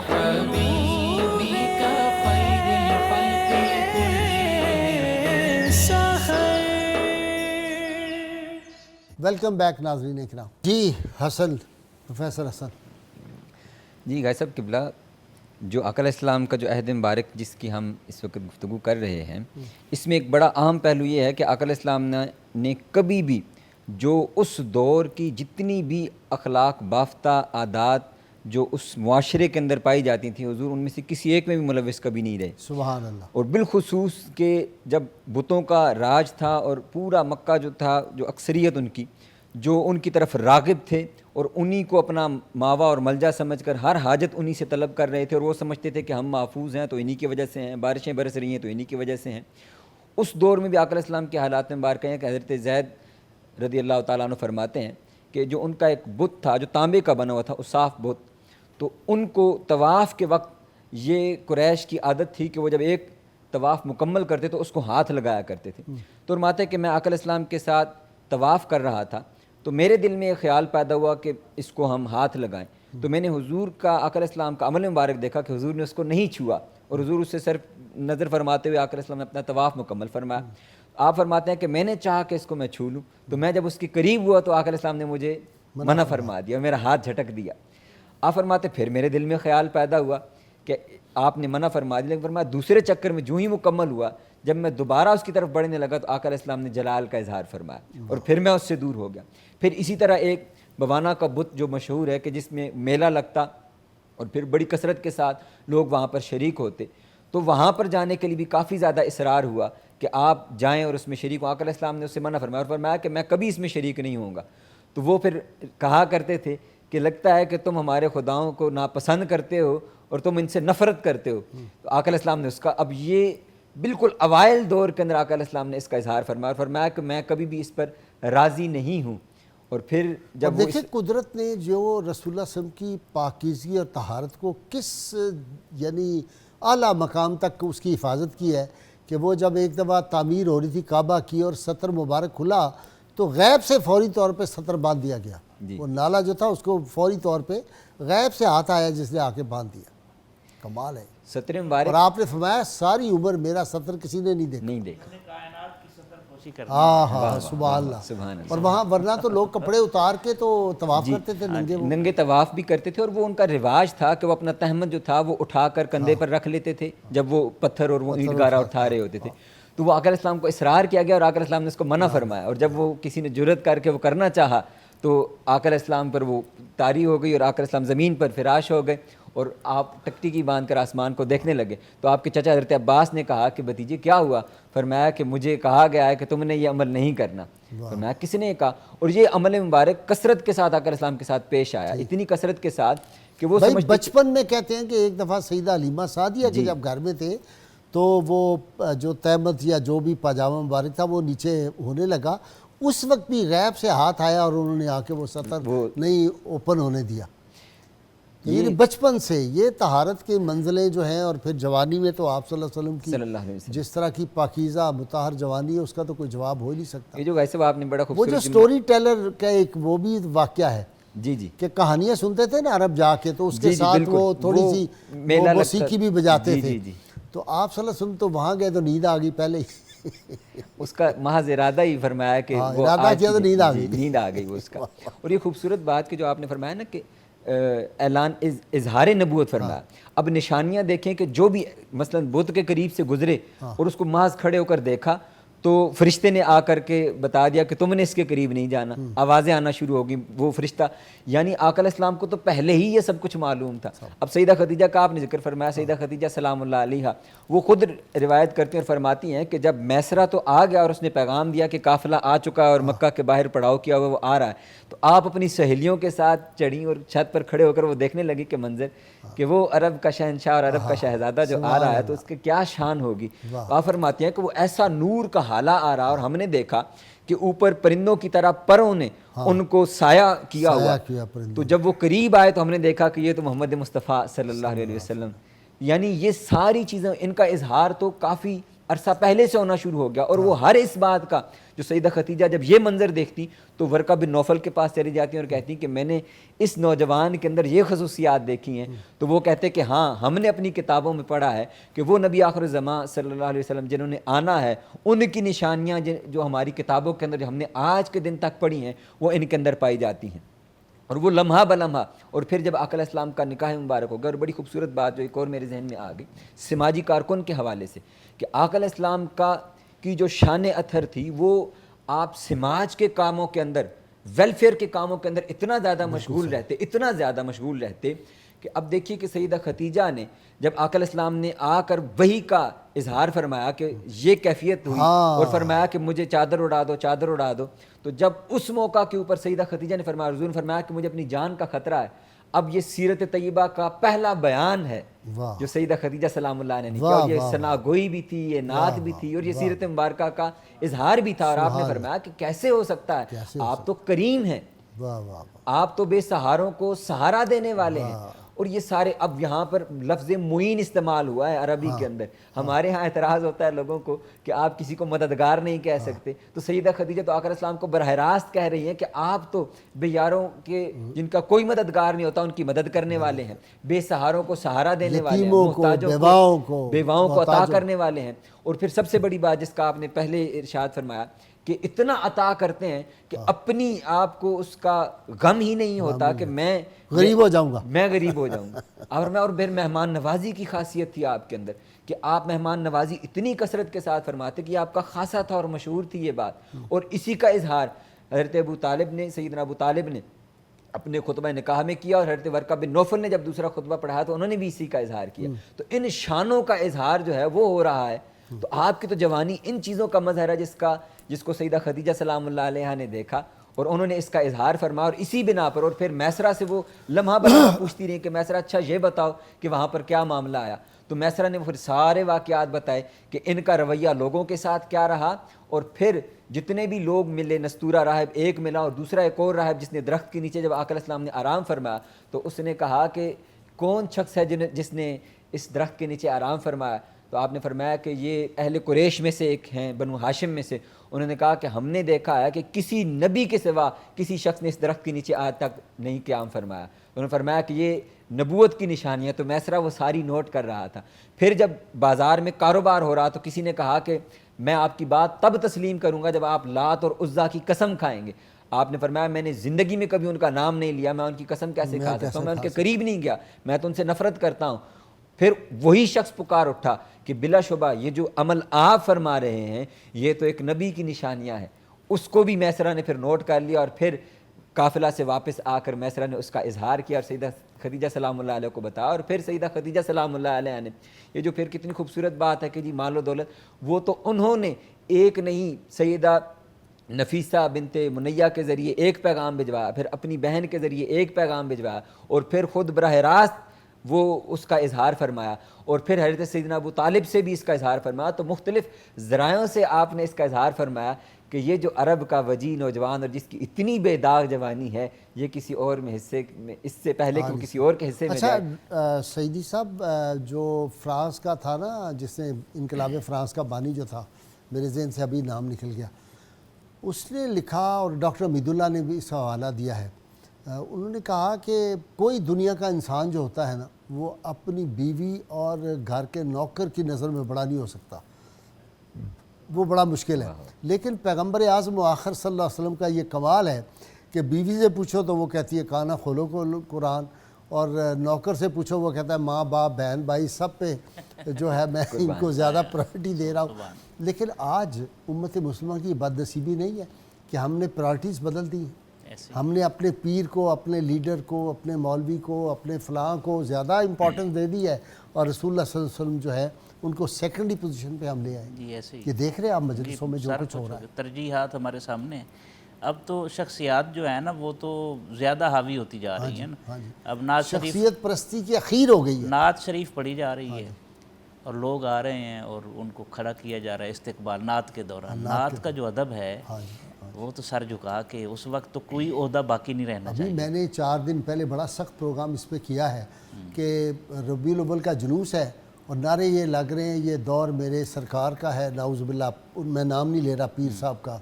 حبيبك خير الخلق كلهم سخير. ویلکم بیک ناظرین کرام. جی حسن، پروفیسر حسن. جی غازی صاحب قبلہ، جو آقا علیہ السلام کا جو عہد مبارک جس کی ہم اس وقت گفتگو کر رہے ہیں، اس میں ایک بڑا اہم پہلو یہ ہے کہ آقا علیہ السلام نے کبھی بھی جو اس دور کی جتنی بھی اخلاق بافتہ عادات جو اس معاشرے کے اندر پائی جاتی تھیں، حضور ان میں سے کسی ایک میں بھی ملوث کبھی نہیں رہے. سبحان اللہ. اور بالخصوص کہ جب بتوں کا راج تھا اور پورا مکہ جو تھا، جو اکثریت ان کی جو ان کی طرف راغب تھے اور انہی کو اپنا ماوا اور ملجا سمجھ کر ہر حاجت انہی سے طلب کر رہے تھے، اور وہ سمجھتے تھے کہ ہم محفوظ ہیں تو انہی کی وجہ سے ہیں، بارشیں برس رہی ہیں تو انہی کی وجہ سے ہیں. اس دور میں بھی آقا علیہ السلام کے حالات میں مبارکہ ہیں کہ حضرت زید رضی اللہ تعالیٰ عنہ فرماتے ہیں کہ جو ان کا ایک بت تھا جو تانبے کا بنا ہوا تھا، اصاف بت، تو ان کو طواف کے وقت یہ قریش کی عادت تھی کہ وہ جب ایک طواف مکمل کرتے تو اس کو ہاتھ لگایا کرتے تھے. تو فرماتے ہیں کہ میں آقا علیہ السلام کے ساتھ طواف کر رہا تھا تو میرے دل میں ایک خیال پیدا ہوا کہ اس کو ہم ہاتھ لگائیں. تو میں نے حضور کا آقا علیہ السلام کا عمل مبارک دیکھا کہ حضور نے اس کو نہیں چھوا اور حضور اس سے صرف نظر فرماتے ہوئے آقا علیہ السلام نے اپنا طواف مکمل فرمایا. آپ فرماتے ہیں کہ میں نے چاہا کہ اس کو میں چھو لوں، تو میں جب اس کے قریب ہوا تو آقا علیہ السلام نے مجھے منع فرما دیا، میرا ہاتھ جھٹک دیا۔ آپ فرماتے پھر میرے دل میں خیال پیدا ہوا کہ آپ نے منع فرما دیا، لیکن فرمایا دوسرے چکر میں جو ہی مکمل ہوا، جب میں دوبارہ اس کی طرف بڑھنے لگا تو آقا علیہ السلام نے جلال کا اظہار فرمایا اور پھر میں اس سے دور ہو گیا۔ پھر اسی طرح ایک بوانا کا بت جو مشہور ہے کہ جس میں میلہ لگتا اور پھر بڑی کثرت کے ساتھ لوگ وہاں پر شریک ہوتے، تو وہاں پر جانے کے لیے بھی کافی زیادہ اصرار ہوا کہ آپ جائیں اور اس میں شریک ہوں۔ آقا علیہ السلام نے اس سے منع فرمایا اور فرمایا کہ میں کبھی اس میں شریک نہیں ہوں گا۔ تو وہ پھر کہا کرتے تھے کہ لگتا ہے کہ تم ہمارے خداؤں کو ناپسند کرتے ہو اور تم ان سے نفرت کرتے ہو۔ تو آقا علیہ السلام نے اس کا، اب یہ بالکل اوائل دور کے اندر آقا علیہ السلام نے اس کا اظہار فرمایا اور فرمایا کہ میں کبھی بھی اس پر راضی نہیں ہوں۔ اور پھر جب وہ دیکھیں قدرت نے جو رسول اللہ صلی اللہ علیہ وسلم کی پاکیزگی اور طہارت کو کس یعنی اعلیٰ مقام تک اس کی حفاظت کی ہے کہ وہ جب ایک دفعہ تعمیر ہو رہی تھی کعبہ کی اور سطر مبارک کھلا تو غیب سے فوری طور پہ سطر باندھ دیا گیا۔ وہ نالا جو تھا اس کو فوری طور پہ غیب سے ہاتھ آیا جس نے آ کے باندھ دیا۔ کمال ہے۔ سطر مبارک اور آپ نے فرمایا ساری عمر میرا سطر کسی نے نہیں دیکھا۔ نہیں دیکھا۔ ہاں ہاں سبحان اللہ۔ اور وہاں ورنہ تو لوگ کپڑے اتار کے تو طواف کرتے تھے ننگے، ننگے طواف بھی کرتے تھے، اور وہ ان کا رواج تھا کہ وہ اپنا تہمت جو تھا وہ اٹھا کر کندھے پر رکھ لیتے تھے جب وہ پتھر اور وہ اینٹ گارا اٹھا رہے ہوتے تھے۔ تو وہ آقا علیہ السلام کو اصرار کیا گیا اور آقا علیہ السلام نے اس کو منع فرمایا، اور جب وہ کسی نے جرأت کر کے وہ کرنا چاہا تو آقا علیہ السلام پر وہ طاری ہو گئی اور آقا علیہ السلام زمین پر فراش ہو گئے اور آپ ٹکٹکی باندھ کر آسمان کو دیکھنے لگے۔ تو آپ کے چچا حضرت عباس نے کہا کہ بھتیجے کیا ہوا؟ فرمایا کہ مجھے کہا گیا ہے کہ تم نے یہ عمل نہیں کرنا۔ فرمایا کس نے کہا؟ اور یہ عمل مبارک کثرت کے ساتھ آقا علیہ السلام کے ساتھ پیش آیا، اتنی کثرت کے ساتھ کہ وہ بھائی بچپن میں کہتے ہیں کہ ایک دفعہ سیدہ حلیمہ سعدیہ کے جب گھر میں تھے تو وہ جو تہمت یا جو بھی پاجامہ مبارک تھا وہ نیچے ہونے لگا، اس وقت بھی غیب سے ہاتھ آیا اور انہوں نے آ کے وہ سطر نہیں اوپن ہونے دیا۔ یعنی بچپن سے یہ طہارت کے منزلیں جو ہیں، اور پھر جوانی میں تو آپ صلی اللہ علیہ وسلم کی جس طرح کی پاکیزہ مطہر جوانی ہے اس کا تو کوئی جواب ہو ہی نہیں سکتا۔ یہ جو ویسے آپ نے بڑا وہ خوبصورت جو سٹوری ٹیلر کا ایک وہ بھی واقعہ ہے جی جی کہ کہانیاں سنتے تھے نا عرب جا کے، تو اس کے ساتھ وہ تھوڑی سی موسیقی بھی بجاتے تھے۔ تو آپ صلی اللہ علیہ وسلم تو وہاں گئے تو نیند آ گئی پہلے ہی، اس کا محض ارادہ ہی فرمایا کہ وہ ارادہ کیا تو نیند آ گئی، نیند آ گئی وہ اس کا۔ اور یہ خوبصورت بات کہ جو آپ نے فرمایا نا کہ اعلان اظہار نبوت فرمایا۔ اب نشانیاں دیکھیں کہ جو بھی مثلا بت کے قریب سے گزرے اور اس کو محض کھڑے ہو کر دیکھا تو فرشتے نے آ کر کے بتا دیا کہ تم نے اس کے قریب نہیں جانا، آوازیں آنا شروع ہوگی۔ وہ فرشتہ یعنی آقا علیہ السلام کو تو پہلے ہی یہ سب کچھ معلوم تھا۔ اب سیدہ خدیجہ کا آپ نے ذکر فرمایا، سیدہ خدیجہ سلام اللہ علیہا وہ خود روایت کرتی ہیں اور فرماتی ہیں کہ جب میسرہ تو آ گیا اور اس نے پیغام دیا کہ قافلہ آ چکا ہے اور مکہ کے باہر پڑاؤ کیا ہوا وہ آ رہا ہے، تو آپ اپنی سہیلیوں کے ساتھ چڑھیں اور چھت پر کھڑے ہو کر وہ دیکھنے لگی کہ منظر کہ وہ عرب کا شہنشاہ اور عرب کا شہزادہ جو آ رہا ہے تو اس کی کیا شان ہوگی۔ آپ فرماتی ہیں کہ وہ ایسا نور کا حالہ آ رہا اور ہم نے دیکھا کہ اوپر پرندوں کی طرح پروں نے ان کو سایہ کیا ہوا۔ تو جب وہ قریب آئے تو ہم نے دیکھا کہ یہ تو محمد مصطفیٰ صلی اللہ علیہ وسلم، یعنی یہ ساری چیزیں ان کا اظہار تو کافی عرصہ پہلے سے ہونا شروع ہو گیا۔ اور وہ ہر اس بات کا جو سیدہ خدیجہ جب یہ منظر دیکھتی تو ورقہ بن نوفل کے پاس چلی جاتی ہیں اور کہتی کہ میں نے اس نوجوان کے اندر یہ خصوصیات دیکھی ہیں۔ تو وہ کہتے کہ ہاں ہم نے اپنی کتابوں میں پڑھا ہے کہ وہ نبی آخر زمان صلی اللہ علیہ وسلم جنہوں نے آنا ہے ان کی نشانیاں جو ہماری کتابوں کے اندر جو ہم نے آج کے دن تک پڑھی ہیں وہ ان کے اندر پائی جاتی ہیں۔ اور وہ لمحہ بلمحہ، اور پھر جب آقا علیہ السلام کا نکاح مبارک ہو گیا، اور بڑی خوبصورت بات جو ایک اور میرے ذہن میں آ گئی سماجی کارکن کے حوالے سے کہ آقا علیہ السلام کی جو شان اطہر تھی وہ آپ سماج کے کاموں کے اندر، ویلفیئر کے کاموں کے اندر اتنا زیادہ مشغول رہتے کہ اب دیکھیے کہ سیدہ خدیجہ نے جب آقا علیہ السلام نے آ کر وحی کا اظہار فرمایا کہ یہ کیفیت ہوئی اور فرمایا کہ مجھے چادر اڑا دو، تو جب اس موقع کے اوپر سیدہ خدیجہ نے فرمایا، حضور نے فرمایا کہ مجھے اپنی جان کا خطرہ ہے۔ اب یہ سیرت طیبہ کا پہلا بیان ہے جو سیدہ خدیجہ سلام اللہ علیہ نے کیا، اور یہ ثنا گوئی بھی تھی، یہ نعت بھی تھی، اور یہ سیرت مبارکہ کا اظہار بھی تھا۔ اور آپ نے فرمایا کہ کیسے ہو سکتا ہے، آپ تو کریم ہیں، آپ تو بے سہاروں کو سہارا دینے والے ہیں، اور یہ سارے اب یہاں پر لفظ معین استعمال ہوا ہے عربی کے اندر. ہمارے ہاں اعتراض ہوتا ہے لوگوں کو کہ آپ کسی کو مددگار نہیں کہہ سکتے, تو سیدہ خدیجہ تو آقا علیہ السلام کو براہ راست کہہ رہی ہیں کہ آپ تو بے یاروں کے جن کا کوئی مددگار نہیں ہوتا ان کی مدد کرنے والے ہیں, بے سہاروں کو سہارا دینے والے ہیں, یتیموں کو, محتاجوں بیواؤں کو عطا کرنے والے ہیں. اور پھر سب سے بڑی بات جس کا آپ نے پہلے ارشاد فرمایا کہ اتنا عطا کرتے ہیں کہ اپنی آپ کو اس کا غم ہی نہیں ہوتا کہ میں غریب ہو جاؤں گا, میں غریب ہو جاؤں گا. اور پھر مہمان نوازی کی خاصیت تھی آپ کے اندر کہ آپ مہمان نوازی اتنی کثرت کے ساتھ فرماتے کہ آپ کا خاصا تھا اور مشہور تھی یہ بات. اور اسی کا اظہار حضرت ابو طالب نے, سیدنا ابو طالب نے اپنے خطبہ نکاح میں کیا, اور حضرت ورقہ بن نوفل نے جب دوسرا خطبہ پڑھایا تو انہوں نے بھی اسی کا اظہار کیا. تو ان شانوں کا اظہار جو ہے وہ ہو رہا ہے. تو آپ کی تو جوانی ان چیزوں کا مظہر ہے جس کو سیدہ خدیجہ سلام اللہ علیہا نے دیکھا اور انہوں نے اس کا اظہار فرمایا. اور اسی بنا پر اور پھر میسرہ سے وہ لمحہ بر لمحہ پوچھتی رہی کہ میسرہ اچھا یہ بتاؤ کہ وہاں پر کیا معاملہ آیا. تو میسرہ نے پھر سارے واقعات بتائے کہ ان کا رویہ لوگوں کے ساتھ کیا رہا, اور پھر جتنے بھی لوگ ملے, نستورہ راہب ایک ملا اور دوسرا ایک اور راہب جس نے درخت کے نیچے جب آقا علیہ السلام نے آرام فرمایا تو اس نے کہا کہ کون شخص ہے جس نے اس درخت کے نیچے آرام فرمایا. تو آپ نے فرمایا کہ یہ اہل قریش میں سے ایک ہیں, بنو ہاشم میں سے. انہوں نے کہا کہ ہم نے دیکھا ہے کہ کسی نبی کے سوا کسی شخص نے اس درخت کے نیچے آج تک نہیں قیام فرمایا. انہوں نے فرمایا کہ یہ نبوت کی نشانی ہے. تو میسرہ وہ ساری نوٹ کر رہا تھا. پھر جب بازار میں کاروبار ہو رہا تو کسی نے کہا کہ میں آپ کی بات تب تسلیم کروں گا جب آپ لات اور عزیٰ کی قسم کھائیں گے. آپ نے فرمایا میں نے زندگی میں کبھی ان کا نام نہیں لیا, میں ان کی قسم کیسے کھا سکتا ہوں, میں ان کے قریب نہیں گیا, میں تو ان سے نفرت کرتا ہوں. پھر وہی شخص پکار اٹھا کہ بلا شبہ یہ جو عمل آپ فرما رہے ہیں یہ تو ایک نبی کی نشانیاں ہیں. اس کو بھی میسرہ نے پھر نوٹ کر لیا, اور پھر قافلہ سے واپس آ کر میسرہ نے اس کا اظہار کیا اور سیدہ خدیجہ سلام اللہ علیہ کو بتایا. اور پھر سیدہ خدیجہ سلام اللہ علیہ نے یہ جو پھر کتنی خوبصورت بات ہے کہ جی مال و دولت, وہ تو انہوں نے ایک نہیں سیدہ نفیسہ بنت منیہ کے ذریعے ایک پیغام بھجوایا, پھر اپنی بہن کے ذریعے ایک پیغام بھجوایا, اور پھر خود براہ راست وہ اس کا اظہار فرمایا, اور پھر حضرت سیدنا ابو طالب سے بھی اس کا اظہار فرمایا. تو مختلف ذرائعوں سے آپ نے اس کا اظہار فرمایا کہ یہ جو عرب کا وجی نوجوان اور جس کی اتنی بے داغ جوانی ہے یہ کسی اور میں حصے میں اس سے پہلے کہ وہ کسی اور کے حصے میں جائے. اچھا سیدی صاحب, جو فرانس کا تھا نا, جس نے انقلاب فرانس کا بانی جو تھا, میرے ذہن سے ابھی نام نکل گیا, اس نے لکھا اور ڈاکٹر حمید اللہ نے بھی اس کا حوالہ دیا ہے. انہوں نے کہا کہ کوئی دنیا کا انسان جو ہوتا ہے نا وہ اپنی بیوی اور گھر کے نوکر کی نظر میں بڑا نہیں ہو سکتا, وہ بڑا مشکل ہے. لیکن پیغمبر اعظم و آخر صلی اللہ علیہ وسلم کا یہ کمال ہے کہ بیوی سے پوچھو تو وہ کہتی ہے کانا کھولو قرآن, اور نوکر سے پوچھو وہ کہتا ہے ماں باپ بہن بھائی سب پہ جو ہے میں ان کو زیادہ پرائرٹی دے رہا ہوں. لیکن آج امت مسلمہ کی بد نصیبی نہیں ہے کہ ہم نے پرائرٹیز بدل دی ہیں. ہم نے اپنے پیر کو, اپنے لیڈر کو, اپنے مولوی کو, اپنے فلاں کو زیادہ امپورٹنس دے دی ہے, اور رسول اللہ صلی اللہ علیہ وسلم جو ہے ان کو سیکنڈری پوزیشن پہ ہم لے آئے. جی ایسے ہی یہ دیکھ رہے ہیں آپ مجلسوں میں جو کچھ ہو رہا ہے, ترجیحات ہمارے سامنے ہیں. اب تو شخصیات جو ہیں نا وہ تو زیادہ حاوی ہوتی جا رہی ہیں نا. اب نعت شریف, شخصیت پرستی کی اخیر ہو گئی ہے. نعت شریف پڑھی جا رہی ہے اور لوگ آ رہے ہیں اور ان کو کھڑا کیا جا رہا ہے استقبال نعت کے دوران. نعت کا جو ادب ہے وہ تو سر جھکا کے اس وقت تو کوئی عہدہ باقی نہیں رہنا چاہیے. میں نے 4 دن پہلے بڑا سخت پروگرام اس پہ کیا ہے کہ ربیع الاول کا جلوس ہے اور نعرے یہ لگ رہے ہیں یہ دور میرے سرکار کا ہے, نعوذ باللہ میں نام نہیں لے رہا پیر صاحب کا,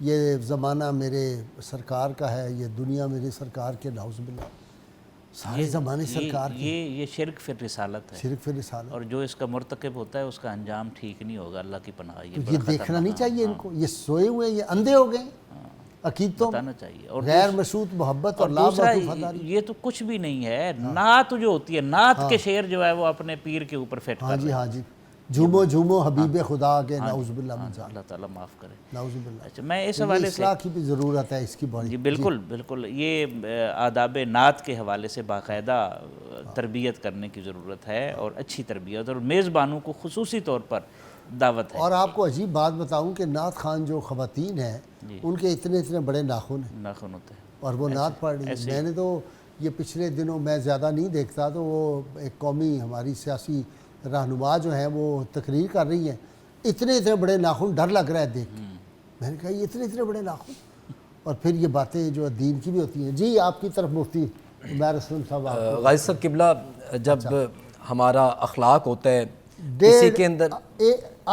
یہ زمانہ میرے سرکار کا ہے, یہ دنیا میرے سرکار کے, نعوذ باللہ سارے زمانے سرکار کے. یہ شرک فی رسالت ہے, شرک فی رسالت, اور جو اس کا مرتکب ہوتا ہے اس کا انجام ٹھیک نہیں ہوگا, اللہ کی پناہ. یہ دیکھنا نہیں چاہیے ان کو, یہ سوئے ہوئے, یہ اندھے ہو گئے عقیدتوں بتانا چاہیے. اور غیر مشروط محبت اور دوسرا یہ تو کچھ بھی نہیں ہے. نعت جو ہوتی ہے, نعت کے شعر جو ہے وہ اپنے پیر کے اوپر فٹ کر رہے ہیں. ہاں جی, جھومو جھومو حبیب خدا کے, نعوذ باللہ من ذالک, اللہ تعالیٰ معاف کرے. نعوذ باللہ. اچھا میں اس حوالے سے اصلاح کی بھی ضرورت ہے اس کی بڑی. جی بالکل بالکل, یہ آداب نعت کے حوالے سے باقاعدہ تربیت کرنے کی ضرورت ہے, اور اچھی تربیت, اور میزبانوں کو خصوصی طور پر دعوت ہے. اور آپ کو عجیب بات بتاؤں کہ نعت خوان جو خواتین ہیں ان کے اتنے بڑے ناخن ہیں, ناخن ہوتے ہیں, اور وہ نعت پڑھ رہی ہیں. میں نے تو یہ پچھلے دنوں, میں زیادہ نہیں دیکھتا, تو وہ ایک قومی ہماری سیاسی رہنما جو ہیں وہ تقریر کر رہی ہیں, اتنے بڑے ناخن, ڈر لگ رہا ہے دیکھ کے. میں نے کہا یہ اتنے بڑے ناخن, اور پھر یہ باتیں جو دین کی بھی ہوتی ہیں. جی آپ کی طرف مفتی. عمیر اسلم صاحب آپ غازی صاحب قبلہ جب ہمارا اخلاق ہوتا ہے کسی کے اندر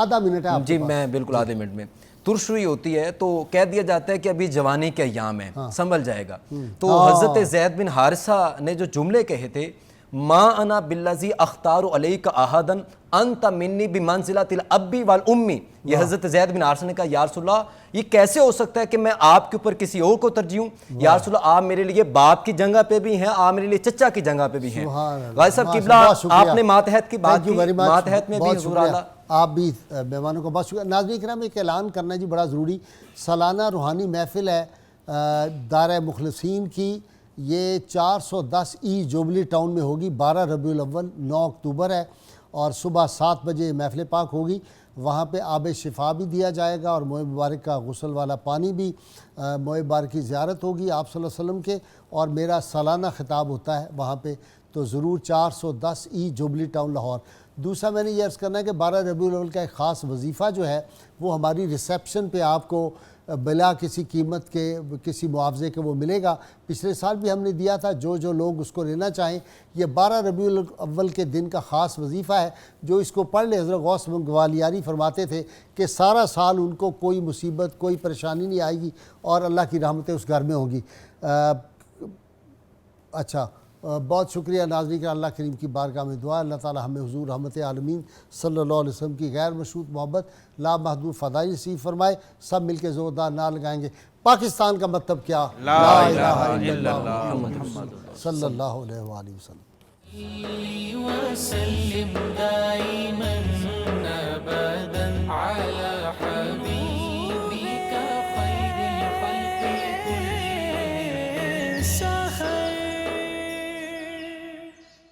آدھا منٹ ہے آپ جی میں بالکل آدھے منٹ میں ترش روئی ہوتی ہے تو کہہ دیا جاتا ہے کہ ابھی جوانی کے ایام ہیں سنبھل جائے گا. تو حضرت زید بن حارثہ نے جو جملے کہے تھے ما انا بالذی اختار علیک احدا انت منی بمنزلۃ الاب والام, یہ حضرت زید بن حارثہ نے کہا یا رسول اللہ یہ کیسے ہو سکتا ہے کہ میں آپ کے اوپر کسی اور کو ترجیح ہوں, یا رسول اللہ آپ میرے لیے باپ کی جگہ پہ بھی ہیں, آپ میرے لیے چچا کی جگہ پہ بھی ہیں. غازی صاحب قبلہ آپ نے ماتحت کی بات کی, ماتحت میں بھی حضور اعلیٰ آپ بھی مہمانوں کو بہت شکریہ. ناظرین کرام ایک اعلان کرنا ہے جی بڑا ضروری, سالانہ روحانی محفل ہے دارہ مخلصین کی, یہ 410 ای جوبلی ٹاؤن میں ہوگی, 12 ربیع الاول 9 اکتوبر ہے, اور صبح 7 بجے محفل پاک ہوگی. وہاں پہ آب شفا بھی دیا جائے گا اور موئے مبارک کا غسل والا پانی بھی, موئے مبارک کی زیارت ہوگی آپ صلی اللہ علیہ وسلم کے, اور میرا سالانہ خطاب ہوتا ہے وہاں پہ, تو ضرور 410 ای جوبلی ٹاؤن لاہور. دوسرا میں نے یہ عرض کرنا ہے کہ 12 ربیع الاول کا ایک خاص وظیفہ جو ہے وہ ہماری ریسیپشن پہ آپ کو بلا کسی قیمت کے کسی معاوضے کے وہ ملے گا. پچھلے سال بھی ہم نے دیا تھا, جو لوگ اس کو لینا چاہیں, یہ 12 ربیع الاول کے دن کا خاص وظیفہ ہے, جو اس کو پڑھ لے. حضرت غوث گوالیاری فرماتے تھے کہ سارا سال ان کو کوئی مصیبت کوئی پریشانی نہیں آئے گی اور اللہ کی رحمتیں اس گھر میں ہوں گی. اچھا بہت شکریہ ناظرین, اللہ کریم کی بارگاہ میں دعا اللہ تعالی ہمیں حضور رحمت عالمین صلی اللہ علیہ وسلم کی غیر مشروط محبت لا محدود فضائی نصیب فرمائے. سب مل کے زوردار نعرہ لگائیں گے, پاکستان کا مطلب کیا, لا الہ الا اللہ محمد صلی اللہ علیہ وآلہ وسلم. وسلم دائما أبدا على حبيبك خير الخلق كلهم.